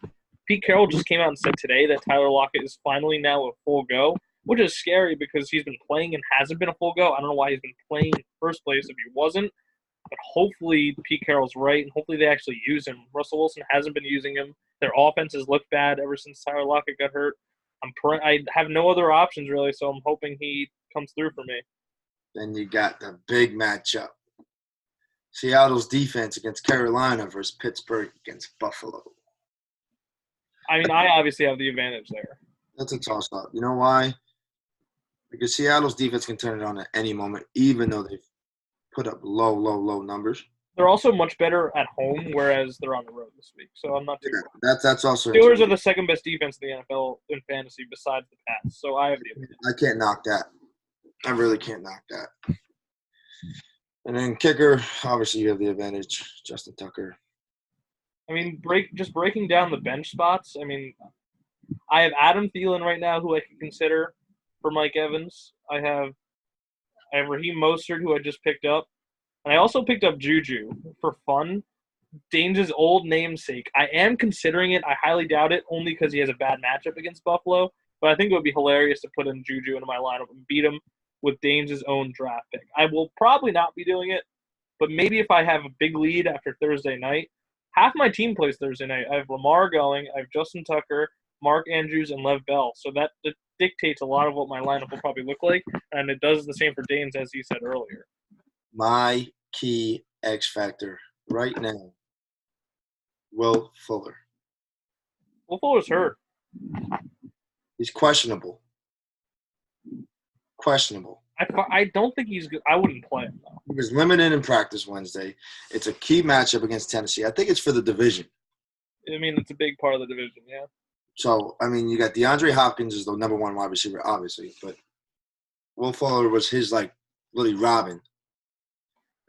Speaker 2: Pete Carroll just came out and said today that Tyler Lockett is finally now a full go, which is scary because he's been playing and hasn't been a full go. I don't know why he's been playing in the first place if he wasn't. But hopefully Pete Carroll's right, and hopefully they actually use him. Russell Wilson hasn't been using him. Their offense has looked bad ever since Tyler Lockett got hurt. I have no other options, really, so I'm hoping he comes through for me.
Speaker 1: Then you got the big matchup. Seattle's defense against Carolina versus Pittsburgh against Buffalo.
Speaker 2: I mean, I obviously have the advantage there.
Speaker 1: That's a toss-up. You know why? Because Seattle's defense can turn it on at any moment, even though they've put up low numbers.
Speaker 2: They're also much better at home, whereas they're on the road this week. So I'm not too worried.
Speaker 1: That's also
Speaker 2: Steelers are the second best defense in the NFL in fantasy besides the Pats. So I have the advantage.
Speaker 1: I can't knock that. I really can't knock that. And then kicker, obviously you have the advantage, Justin Tucker.
Speaker 2: I mean, breaking down the bench spots. I mean, I have Adam Thielen right now, who I can consider for Mike Evans. I have Raheem Mostert, who I just picked up. And I also picked up Juju for fun. Danes' old namesake. I am considering it. I highly doubt it, only because he has a bad matchup against Buffalo. But I think it would be hilarious to put in Juju into my lineup and beat him with Danes' own draft pick. I will probably not be doing it, but maybe if I have a big lead after Thursday night. Half my team plays Thursday night. I have Lamar going. I have Justin Tucker, Mark Andrews, and Lev Bell. So that dictates a lot of what my lineup will probably look like, and it does the same for Danes, as he said earlier.
Speaker 1: My key X factor right now, Will Fuller.
Speaker 2: Will Fuller's hurt.
Speaker 1: He's questionable.
Speaker 2: I don't think he's good. I wouldn't play him, though.
Speaker 1: He was limited in practice Wednesday. It's a key matchup against Tennessee. I think it's for the division.
Speaker 2: I mean, it's a big part of the division, yeah.
Speaker 1: So, I mean, you got DeAndre Hopkins as the number one wide receiver, obviously, but Will Fuller was his, really Robin.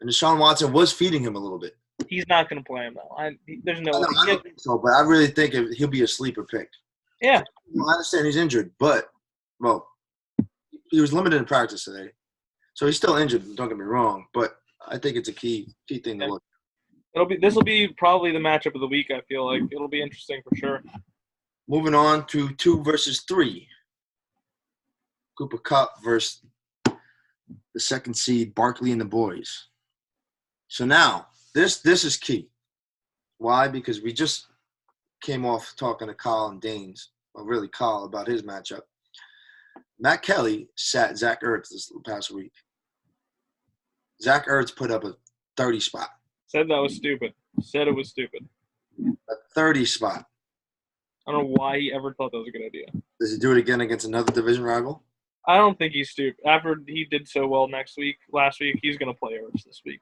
Speaker 1: And Deshaun Watson was feeding him a little bit.
Speaker 2: He's not going to play him, though. There's no way.
Speaker 1: I don't think so, but I really think he'll be a sleeper pick.
Speaker 2: Yeah.
Speaker 1: I understand he's injured, but, he was limited in practice today. So he's still injured, don't get me wrong, but I think it's a key thing to look at.
Speaker 2: This will be probably the matchup of the week, I feel like. It'll be interesting for sure.
Speaker 1: Moving on to 2 versus 3. Cooper Kupp versus the second seed, Barkley and the boys. So now, this is key. Why? Because we just came off talking to Kyle and Danes, or really Kyle, about his matchup. Matt Kelly sat Zach Ertz this past week. Zach Ertz put up a 30 spot.
Speaker 2: Said that was stupid. Said it was stupid.
Speaker 1: A 30 spot.
Speaker 2: I don't know why he ever thought that was a good idea.
Speaker 1: Does he do it again against another division rival?
Speaker 2: I don't think he's stupid. After he did so well last week, he's going to play Ertz this week.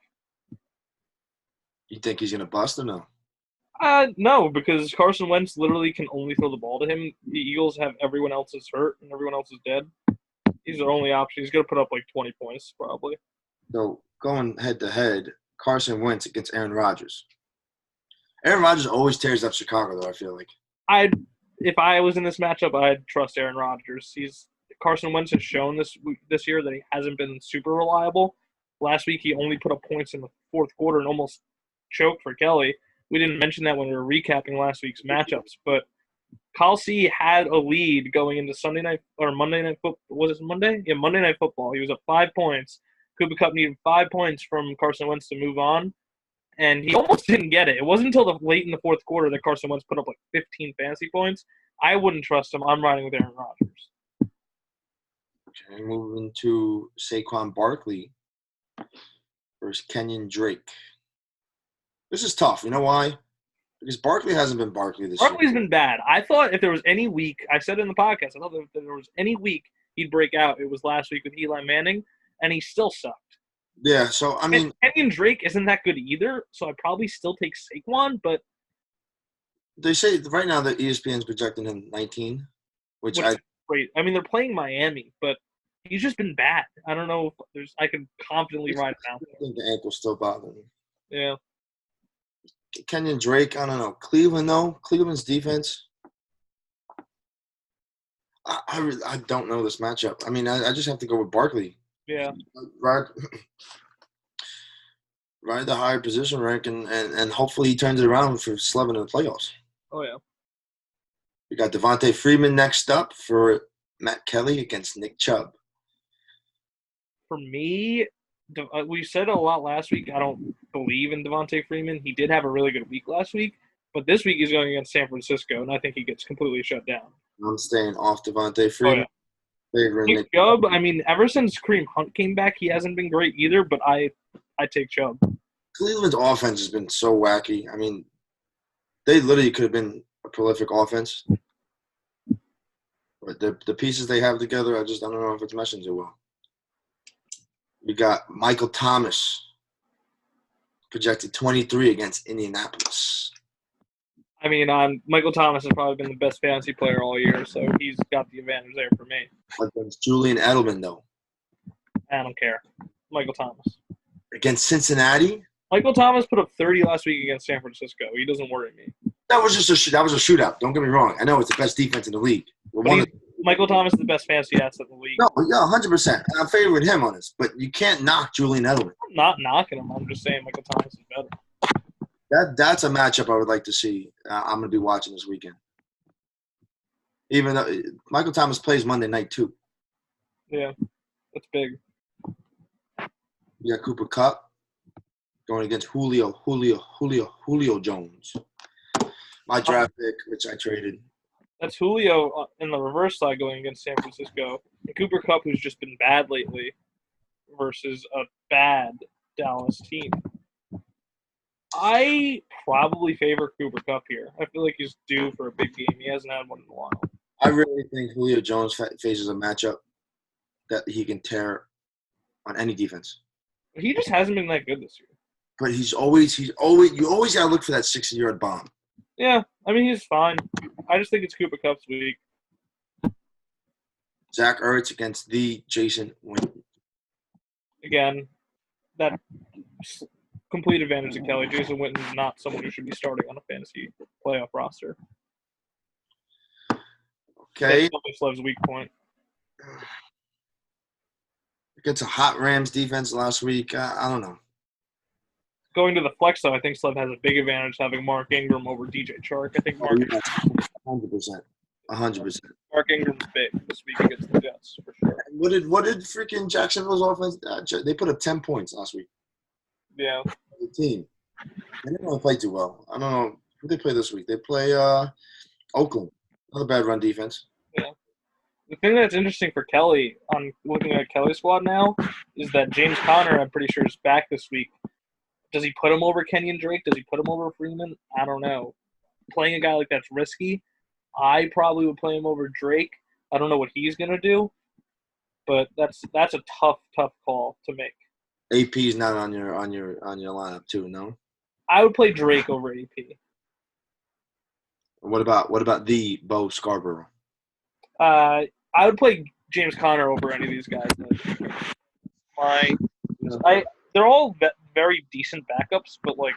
Speaker 1: You think he's going to bust or no?
Speaker 2: No, because Carson Wentz literally can only throw the ball to him. The Eagles have everyone else is hurt and everyone else is dead. He's their only option. He's going to put up 20 points probably.
Speaker 1: So going head-to-head, Carson Wentz against Aaron Rodgers. Aaron Rodgers always tears up Chicago, though, I feel like.
Speaker 2: If I was in this matchup, I'd trust Aaron Rodgers. Carson Wentz has shown this year that he hasn't been super reliable. Last week, he only put up points in the fourth quarter and almost choked for Kelly. We didn't mention that when we were recapping last week's matchups, but Kyle C had a lead going into Sunday night or Monday night football. Was it Monday? Yeah, Monday Night Football. He was up 5 points. Cooper Kupp needed 5 points from Carson Wentz to move on, and he almost didn't get it. It wasn't until late in the fourth quarter that Carson Wentz put up 15 fantasy points. I wouldn't trust him. I'm riding with Aaron Rodgers.
Speaker 1: Okay, moving to Saquon Barkley versus Kenyon Drake. This is tough. You know why? Because Barkley hasn't been Barkley this year.
Speaker 2: Barkley's been bad. I thought if there was any week, I said in the podcast, I thought if there was any week he'd break out, it was last week with Eli Manning, and he still sucked.
Speaker 1: Yeah, so, I mean.
Speaker 2: And Kenyon Drake isn't that good either, so I'd probably still take Saquon, but.
Speaker 1: They say right now that ESPN's projecting him 19, which
Speaker 2: great. I mean, they're playing Miami, but he's just been bad. I don't know if I could confidently ride it out.
Speaker 1: I think the ankle's still bothering me.
Speaker 2: Yeah.
Speaker 1: Kenyon Drake, I don't know. Cleveland, though. Cleveland's defense. I don't know this matchup. I mean, I just have to go with Barkley.
Speaker 2: Yeah.
Speaker 1: Ride the higher position rank, and hopefully he turns it around for Slevin in the playoffs.
Speaker 2: Oh, yeah.
Speaker 1: We got Devontae Freeman next up for Matt Kelly against Nick Chubb.
Speaker 2: For me, we said a lot last week. I don't believe in Devontae Freeman. He did have a really good week last week, but this week he's going against San Francisco, and I think he gets completely shut down.
Speaker 1: I'm staying off Devontae Freeman.
Speaker 2: Oh, yeah. Nick Chubb, I mean, ever since Kareem Hunt came back, he hasn't been great either, but I take Chubb.
Speaker 1: Cleveland's offense has been so wacky. I mean, they literally could have been a prolific offense. But the pieces they have together, I don't know if it's meshing too well. We got Michael Thomas projected 23 against Indianapolis.
Speaker 2: I mean, Michael Thomas has probably been the best fantasy player all year, so he's got the advantage there for me.
Speaker 1: Against Julian Edelman, though.
Speaker 2: I don't care. Michael Thomas.
Speaker 1: Against Cincinnati?
Speaker 2: Michael Thomas put up 30 last week against San Francisco. He doesn't worry me.
Speaker 1: That was a shootout. Don't get me wrong. I know it's the best defense in the league.
Speaker 2: Michael Thomas is the best fantasy asset in the league.
Speaker 1: No, yeah, 100%. I'm favoring him on this, but you can't knock Julian Edelman.
Speaker 2: I'm not knocking him. I'm just saying Michael Thomas is better.
Speaker 1: That's a matchup I would like to see. I'm going to be watching this weekend. Even though Michael Thomas plays Monday night too.
Speaker 2: Yeah, that's big.
Speaker 1: You got Cooper Kupp going against Julio Jones. My draft pick, which I traded.
Speaker 2: That's Julio in the reverse side going against San Francisco. And Cooper Kupp, who's just been bad lately, versus a bad Dallas team. I probably favor Cooper Kupp here. I feel like he's due for a big game. He hasn't had one in a while.
Speaker 1: I really think Julio Jones faces a matchup that he can tear on any defense.
Speaker 2: But he just hasn't been that good this year.
Speaker 1: But you always got to look for that 60-yard bomb.
Speaker 2: Yeah, I mean, he's fine. I just think it's Cooper Kupp's week.
Speaker 1: Zach Ertz against the Jason Witten.
Speaker 2: Again, that complete advantage of Kelly. Jason Witten is not someone who should be starting on a fantasy playoff roster.
Speaker 1: Okay.
Speaker 2: That's Love's weak point.
Speaker 1: Against a hot Rams defense last week, I don't know.
Speaker 2: Going to the flex, though, I think Slev has a big advantage having Mark Ingram over DJ Chark. I think
Speaker 1: 100%. 100%.
Speaker 2: Mark Ingram's big this week against the Jets, for sure.
Speaker 1: What did freaking Jacksonville's offense they put up 10 points last week.
Speaker 2: Yeah.
Speaker 1: The team. They didn't really play too well. I don't know. Who they play this week? They play Oakland. Not a bad run defense.
Speaker 2: Yeah. The thing that's interesting for Kelly, on looking at Kelly's squad now, is that James Conner, I'm pretty sure, is back this week. Does he put him over Kenyon Drake? Does he put him over Freeman? I don't know. Playing a guy like that's risky. I probably would play him over Drake. I don't know what he's gonna do, but that's a tough call to make.
Speaker 1: AP's not on your lineup too, no?
Speaker 2: I would play Drake over AP.
Speaker 1: What about the Bo Scarborough?
Speaker 2: I would play James Conner over any of these guys. They're all very decent backups, but like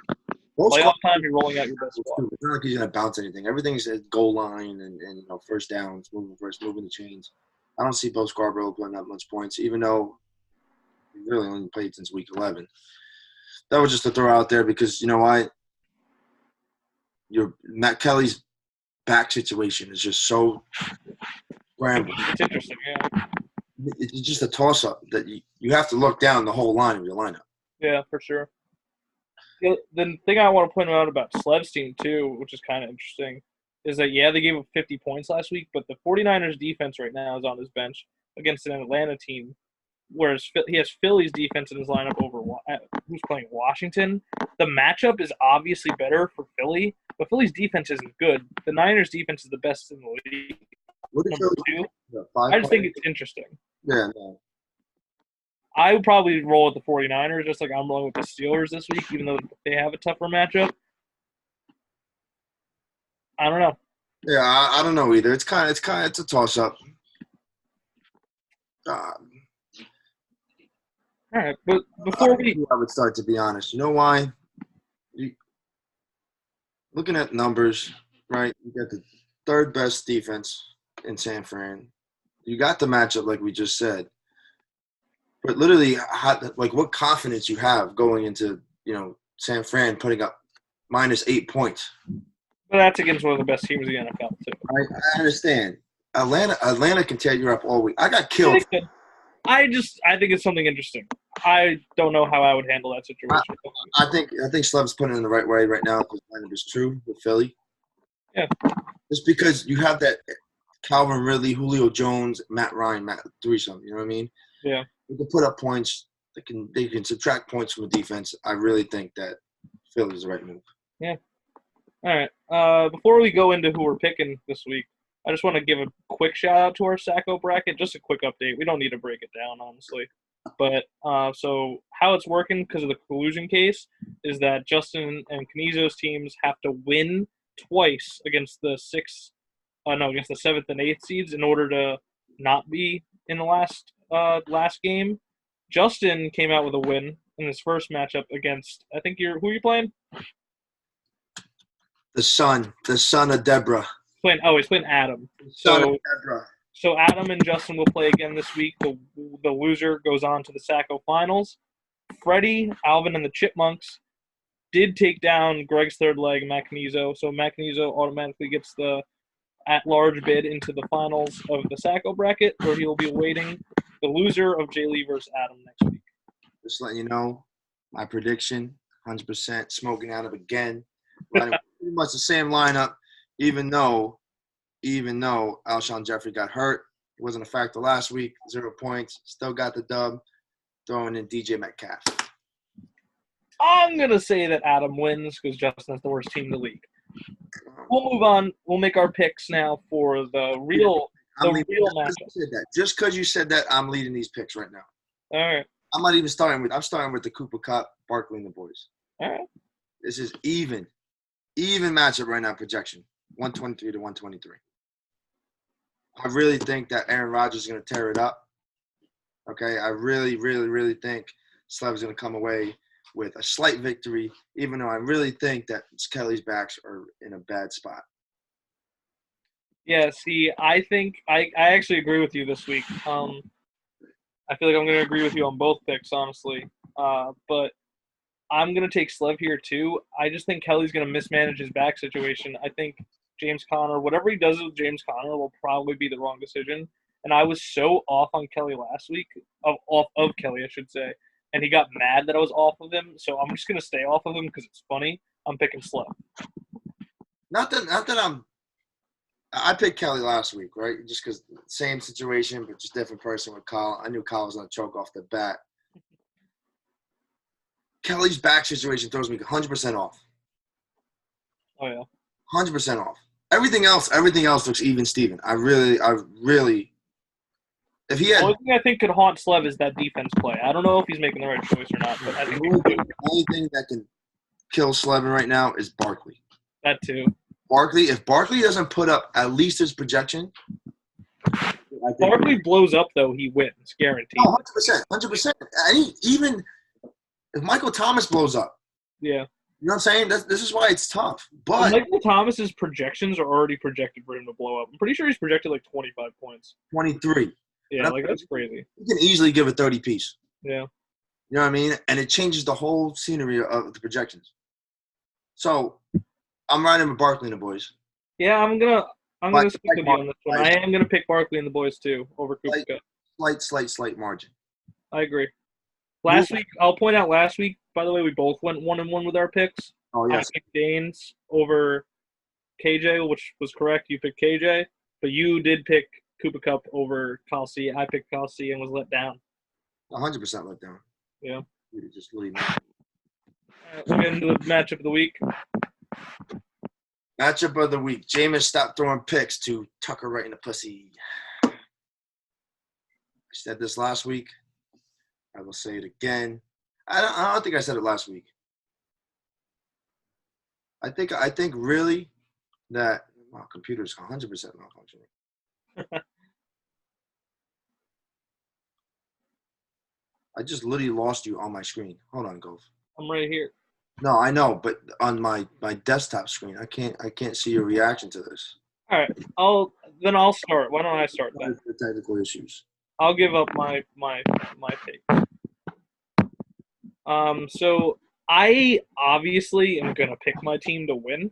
Speaker 2: playoff time, you're rolling out your best squad.
Speaker 1: It's not like he's gonna bounce anything. Everything's at goal line and first downs, moving the chains. I don't see Bo Scarborough putting up much points, even though he really only played since week 11. That was just to throw out there because you know why? Matt Kelly's back situation is just so scrambled.
Speaker 2: It's interesting, yeah.
Speaker 1: It's just a toss-up that you have to look down the whole line of your lineup.
Speaker 2: Yeah, for sure. The thing I want to point out about Slev's team, too, which is kind of interesting, is that, they gave up 50 points last week, but the 49ers defense right now is on his bench against an Atlanta team, whereas he has Philly's defense in his lineup over who's playing Washington. The matchup is obviously better for Philly, but Philly's defense isn't good. The Niners' defense is the best in the league. Number 2. I just think it's interesting.
Speaker 1: Yeah, no.
Speaker 2: I would probably roll with the 49ers, just like I'm rolling with the Steelers this week, even though they have a tougher matchup. I don't know.
Speaker 1: Yeah, I don't know either. It's a toss-up.
Speaker 2: All right, but before
Speaker 1: I would start, to be honest. You know why? Looking at numbers, right? You got the third best defense in San Fran. You got the matchup, like we just said. But literally, what confidence you have going into, San Fran putting up -8 points.
Speaker 2: But that's against one of the best teams in the NFL, too.
Speaker 1: I understand. Atlanta can tear you up all week. I got killed.
Speaker 2: I think it's something interesting. I don't know how I would handle that situation.
Speaker 1: I think Slev's putting it in the right way right now because lineup is true with Philly.
Speaker 2: Yeah.
Speaker 1: Just because you have that Calvin Ridley, Julio Jones, Matt Ryan, threesome. You know what I mean?
Speaker 2: Yeah.
Speaker 1: They can put up points. They can subtract points from the defense. I really think that Philly's the right move.
Speaker 2: Yeah. All right. Before we go into who we're picking this week, I just want to give a quick shout out to our Sacco bracket. Just a quick update. We don't need to break it down, honestly. But so how it's working because of the collusion case is that Justin and Canizo's teams have to win twice against the against the 7th and 8th seeds in order to not be in the last game. Justin came out with a win in his first matchup against, I think who are you playing?
Speaker 1: The son of Deborah.
Speaker 2: He's playing Adam.
Speaker 1: Son of Deborah.
Speaker 2: So Adam and Justin will play again this week. The loser goes on to the Sacco finals. Freddie, Alvin, and the Chipmunks did take down Greg's third leg, Matt Canizo. So Matt Canizo automatically gets the at-large bid into the finals of the Sacco bracket, where he will be awaiting the loser of Jay Lee versus Adam next week.
Speaker 1: Just letting you know, my prediction, 100% smoking out of again. Pretty much the same lineup, even though Alshon Jeffrey got hurt. It wasn't a factor last week. 0 points. Still got the dub. Throwing in DJ Metcalf.
Speaker 2: I'm going to say that Adam wins because Justin has the worst team in the league. We'll move on. We'll make our picks now for the real matchup.
Speaker 1: Just because you said that, I'm leading these picks right now.
Speaker 2: All right.
Speaker 1: I'm starting with the Cooper Cup, Barkley, and the boys.
Speaker 2: All right.
Speaker 1: This is even matchup right now, projection. 123 to 123. I really think that Aaron Rodgers is going to tear it up. Okay, I really, really, really think Slev is going to come away with a slight victory, even though I really think that Kelly's backs are in a bad spot.
Speaker 2: Yeah, see, I think I actually agree with you this week. I feel like I'm going to agree with you on both picks, honestly. But I'm going to take Slev here too. I just think Kelly's going to mismanage his back situation. I think James Conner, whatever he does with James Conner, will probably be the wrong decision. And I was so off on Kelly last week, off of Kelly, I should say. And he got mad that I was off of him, so I'm just going to stay off of him because it's funny. I'm picking Slev.
Speaker 1: Not that I picked Kelly last week, right? Just because same situation, but just different person with Kyle. I knew Kyle was going to choke off the bat. Kelly's back situation throws me 100% off.
Speaker 2: Oh, yeah.
Speaker 1: 100% off. Everything else looks even, Steven. I really – if he had –
Speaker 2: The only thing I think could haunt Slev is that defense play. I don't know if he's making the right choice or not, but I think
Speaker 1: the only thing that can kill Slevin right now is Barkley.
Speaker 2: That too.
Speaker 1: If Barkley doesn't put up at least his projection –
Speaker 2: Barkley blows up, though, he wins, guaranteed.
Speaker 1: No, 100%. Even if Michael Thomas blows up.
Speaker 2: Yeah.
Speaker 1: You know what I'm saying? This is why it's tough. But
Speaker 2: Michael Thomas's projections are already projected for him to blow up. I'm pretty sure he's projected like 25 points.
Speaker 1: 23.
Speaker 2: Yeah, that's crazy.
Speaker 1: You can easily give a 30 piece.
Speaker 2: Yeah.
Speaker 1: You know what I mean? And it changes the whole scenery of the projections. So I'm riding with Barkley and the boys.
Speaker 2: Yeah, I'm gonna stick with you on this one. I am gonna pick Barkley and the boys too over Cooper Cup.
Speaker 1: Slight margin.
Speaker 2: I agree. Last week, I'll point out last week, by the way, we both went 1-1 with our picks.
Speaker 1: Oh, yes.
Speaker 2: I picked Danes over KJ, which was correct. You picked KJ, but you did pick Cooper Cup over Kyle C. I picked Kyle C and was let down.
Speaker 1: 100% let down.
Speaker 2: Yeah.
Speaker 1: You just leave me.
Speaker 2: We'll get into the matchup of the week.
Speaker 1: Matchup of the week. Jameis stopped throwing picks to Tucker right in the pussy. I said this last week. I will say it again. I don't think I said it last week. I think really that computer's 100% malfunctioning. I just literally lost you on my screen. Hold on, Gove.
Speaker 2: I'm right here.
Speaker 1: No, I know, but on my desktop screen, I can't see your reaction to this.
Speaker 2: All right, I'll start. Why don't I start then?
Speaker 1: The technical issues.
Speaker 2: I'll give up my take. So I obviously am gonna pick my team to win.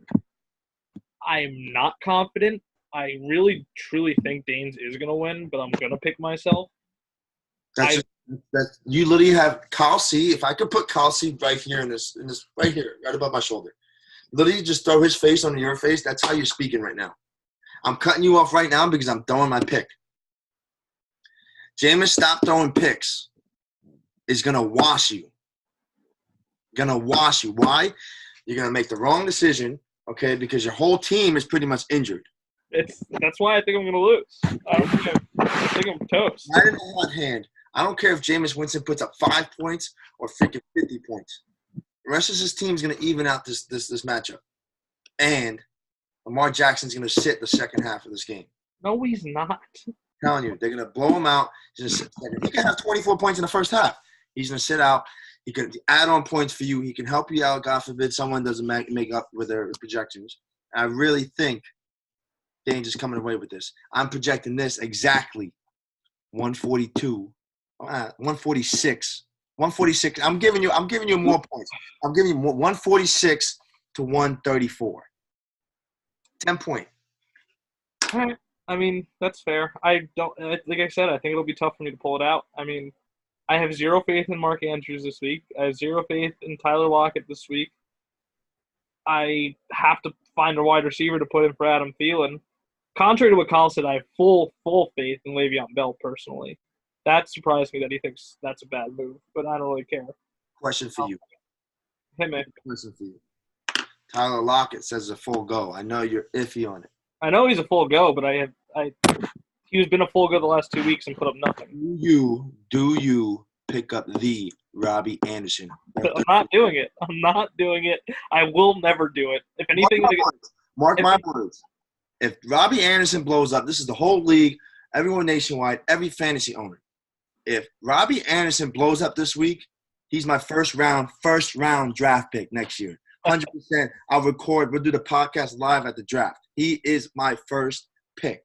Speaker 2: I'm not confident. I really truly think Danes is gonna win, but I'm gonna pick myself.
Speaker 1: You literally have Kyle C. If I could put Kyle C. right here in this right here, right above my shoulder, literally just throw his face onto your face. That's how you're speaking right now. I'm cutting you off right now because I'm throwing my pick. Jameis, stop throwing picks. Is gonna wash you. Gonna wash you. Why? You're gonna make the wrong decision, okay? Because your whole team is pretty much injured.
Speaker 2: That's why I think I'm gonna lose. I think I'm toast.
Speaker 1: Right in the hot hand. I don't care if Jameis Winston puts up 5 points or freaking 50 points. The rest of his team is going to even out this matchup. And Lamar Jackson's going to sit the second half of this game.
Speaker 2: No, he's not.
Speaker 1: I'm telling you, they're going to blow him out. He can have 24 points in the first half. He's going to sit out. He can add on points for you. He can help you out. God forbid someone doesn't make up with their projections. I really think Dane's is coming away with this. I'm projecting this exactly 142, 146, 146. I'm giving you more points. I'm giving you 146 to 134. 10 point.
Speaker 2: All right. I mean, that's fair. I don't, like I said, I think it'll be tough for me to pull it out. I mean, I have zero faith in Mark Andrews this week. I have zero faith in Tyler Lockett this week. I have to find a wide receiver to put in for Adam Thielen. Contrary to what Kyle said, I have full faith in Le'Veon Bell personally. That surprised me that he thinks that's a bad move, but I don't really care.
Speaker 1: Question for you.
Speaker 2: Hit me.
Speaker 1: Question for you. Tyler Lockett says a full go. I know you're iffy on it.
Speaker 2: I know he's a full go, but he's been a full go the last 2 weeks and put up nothing.
Speaker 1: Do you pick up the Robbie Anderson?
Speaker 2: I'm not doing it. I will never do it. If anything,
Speaker 1: mark my words. If Robbie Anderson blows up, this is the whole league, everyone nationwide, every fantasy owner. If Robbie Anderson blows up this week, he's my first round draft pick next year. 100%. I'll record. We'll do the podcast live at the draft. He is my first pick.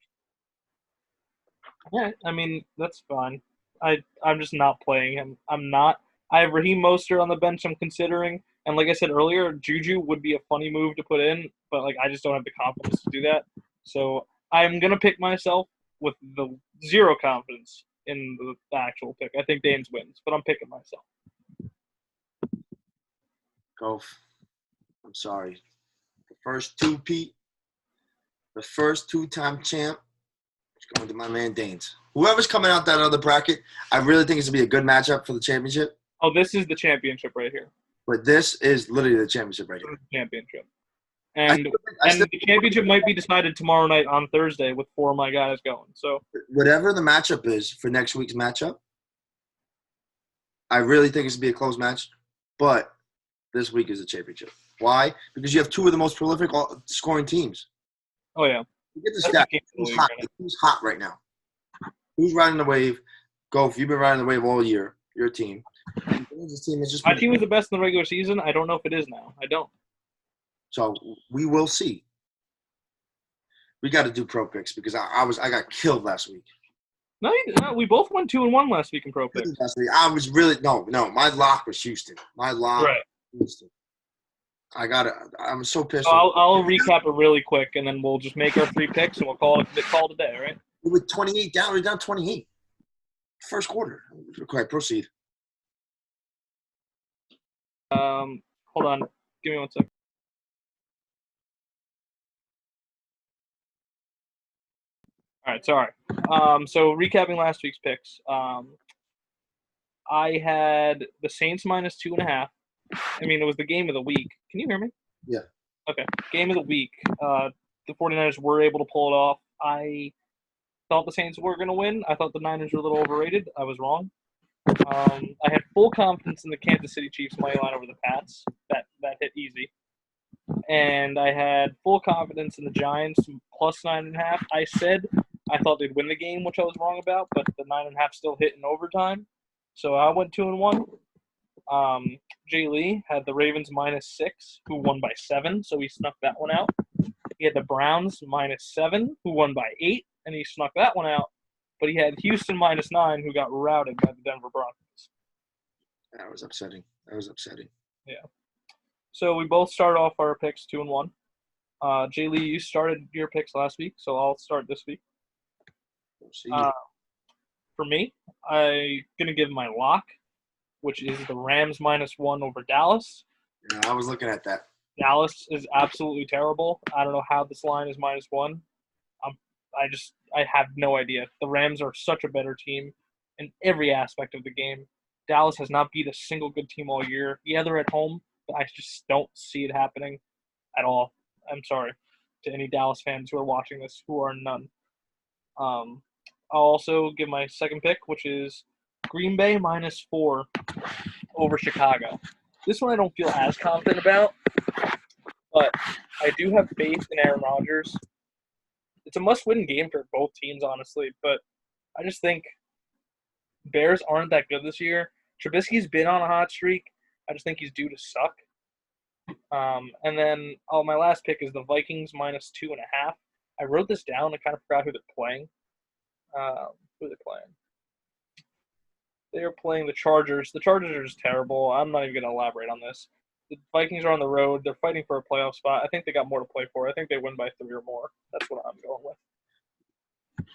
Speaker 2: Yeah, I mean, that's fine. I'm just not playing him. I'm not. I have Raheem Mostert on the bench I'm considering. And like I said earlier, Juju would be a funny move to put in, but like I just don't have the confidence to do that. So I'm going to pick myself with the zero confidence in the actual pick. I think Danes wins, but I'm picking myself.
Speaker 1: Golf. I'm sorry. The first two-time champ is going to my man Danes. Whoever's coming out that other bracket, I really think it's going to be a good matchup for the championship.
Speaker 2: Oh, this is the championship right here.
Speaker 1: But this is literally the championship right here.
Speaker 2: Championship. And the championship might be decided tomorrow night on Thursday with 4 of my guys going. So
Speaker 1: whatever the matchup is for next week's matchup, I really think it's going to be a close match. But this week is a championship. Why? Because you have 2 of the most prolific scoring teams.
Speaker 2: Oh, yeah.
Speaker 1: You get the stat. Who's hot right now? Who's riding the wave? Golf, you've been riding the wave all year. Your team. And team is just
Speaker 2: my team was the best in the regular season. I don't know if it is now. I don't.
Speaker 1: So we will see. We got to do pro picks because I got killed last week.
Speaker 2: No, we both went 2-1 last week in pro picks.
Speaker 1: I was really no. My lock was Houston. My lock
Speaker 2: right.
Speaker 1: was Houston. I'm so pissed.
Speaker 2: So I'll recap it really quick, and then we'll just make our 3 picks, and we'll call it a day, right?
Speaker 1: We're 28 down. We're down 28. First quarter. Okay, proceed.
Speaker 2: Hold on. Give me 1 second. All right, sorry. So recapping last week's picks, I had the Saints minus 2.5. I mean, it was the game of the week. Can you hear me?
Speaker 1: Yeah.
Speaker 2: Okay. Game of the week. The 49ers were able to pull it off. I thought the Saints were going to win. I thought the Niners were a little overrated. I was wrong. I had full confidence in the Kansas City Chiefs money line over the Pats. That hit easy. And I had full confidence in the Giants plus 9.5. I said I thought they'd win the game, which I was wrong about, but the 9.5 still hit in overtime. So I went 2-1. Jay Lee had the Ravens minus 6, who won by 7, so he snuck that one out. He had the Browns minus 7, who won by 8, and he snuck that one out. But he had Houston minus 9, who got routed by the Denver Broncos.
Speaker 1: That was upsetting.
Speaker 2: Yeah. So we both started off our picks 2-1. Jay Lee, you started your picks last week, so I'll start this week. For me, I'm going to give my lock, which is the Rams minus 1 over Dallas.
Speaker 1: Yeah, I was looking at that.
Speaker 2: Dallas is absolutely terrible. I don't know how this line is minus 1. I have no idea. The Rams are such a better team in every aspect of the game. Dallas has not beat a single good team all year. Yeah, they're at home, but I just don't see it happening at all. I'm sorry to any Dallas fans who are watching this, who are none. I'll also give my second pick, which is Green Bay -4 over Chicago. This one I don't feel as confident about, but I do have faith in Aaron Rodgers. It's a must-win game for both teams, honestly, but I just think Bears aren't that good this year. Trubisky's been on a hot streak. I just think he's due to suck. And then my last pick is the Vikings -2.5. I wrote this down. I kind of forgot who they're playing. Who are they playing? They are playing the Chargers. The Chargers are just terrible. I'm not even going to elaborate on this. The Vikings are on the road. They're fighting for a playoff spot. I think they got more to play for. I think they win by 3 or more. That's what I'm going with.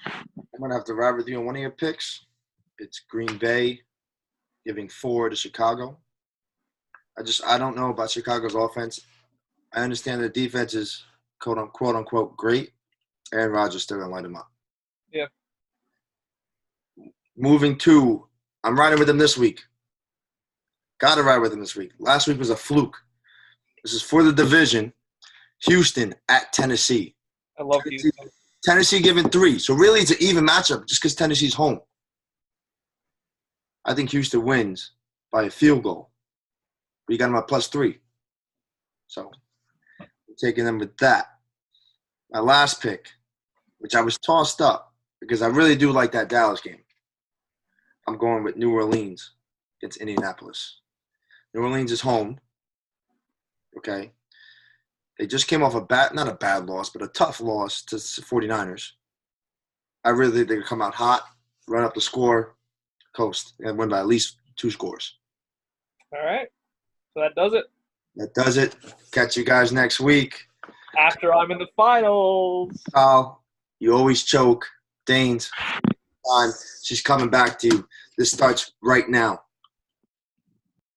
Speaker 1: I'm going to have to ride with you on one of your picks. It's Green Bay giving 4 to Chicago. I don't know about Chicago's offense. I understand the defense is quote unquote great. Aaron Rodgers still gonna light him up.
Speaker 2: Yeah.
Speaker 1: Moving to, I'm riding with him this week. Gotta ride with him this week. Last week was a fluke. This is for the division. Houston at Tennessee.
Speaker 2: I love Houston.
Speaker 1: Tennessee giving 3. So really it's an even matchup just because Tennessee's home. I think Houston wins by a field goal. But you got them at +3. So I'm taking them with that. My last pick, which I was tossed up because I really do like that Dallas game. I'm going with New Orleans against Indianapolis. New Orleans is home. Okay. They just came off not a bad loss, but a tough loss to 49ers. I really think they could come out hot, run up the score, coast, and win by at least 2 scores.
Speaker 2: All right. So that does it.
Speaker 1: That does it. Catch you guys next week.
Speaker 2: After I'm in the finals.
Speaker 1: Kyle, you always choke. Danes, she's coming back to you. This starts right now.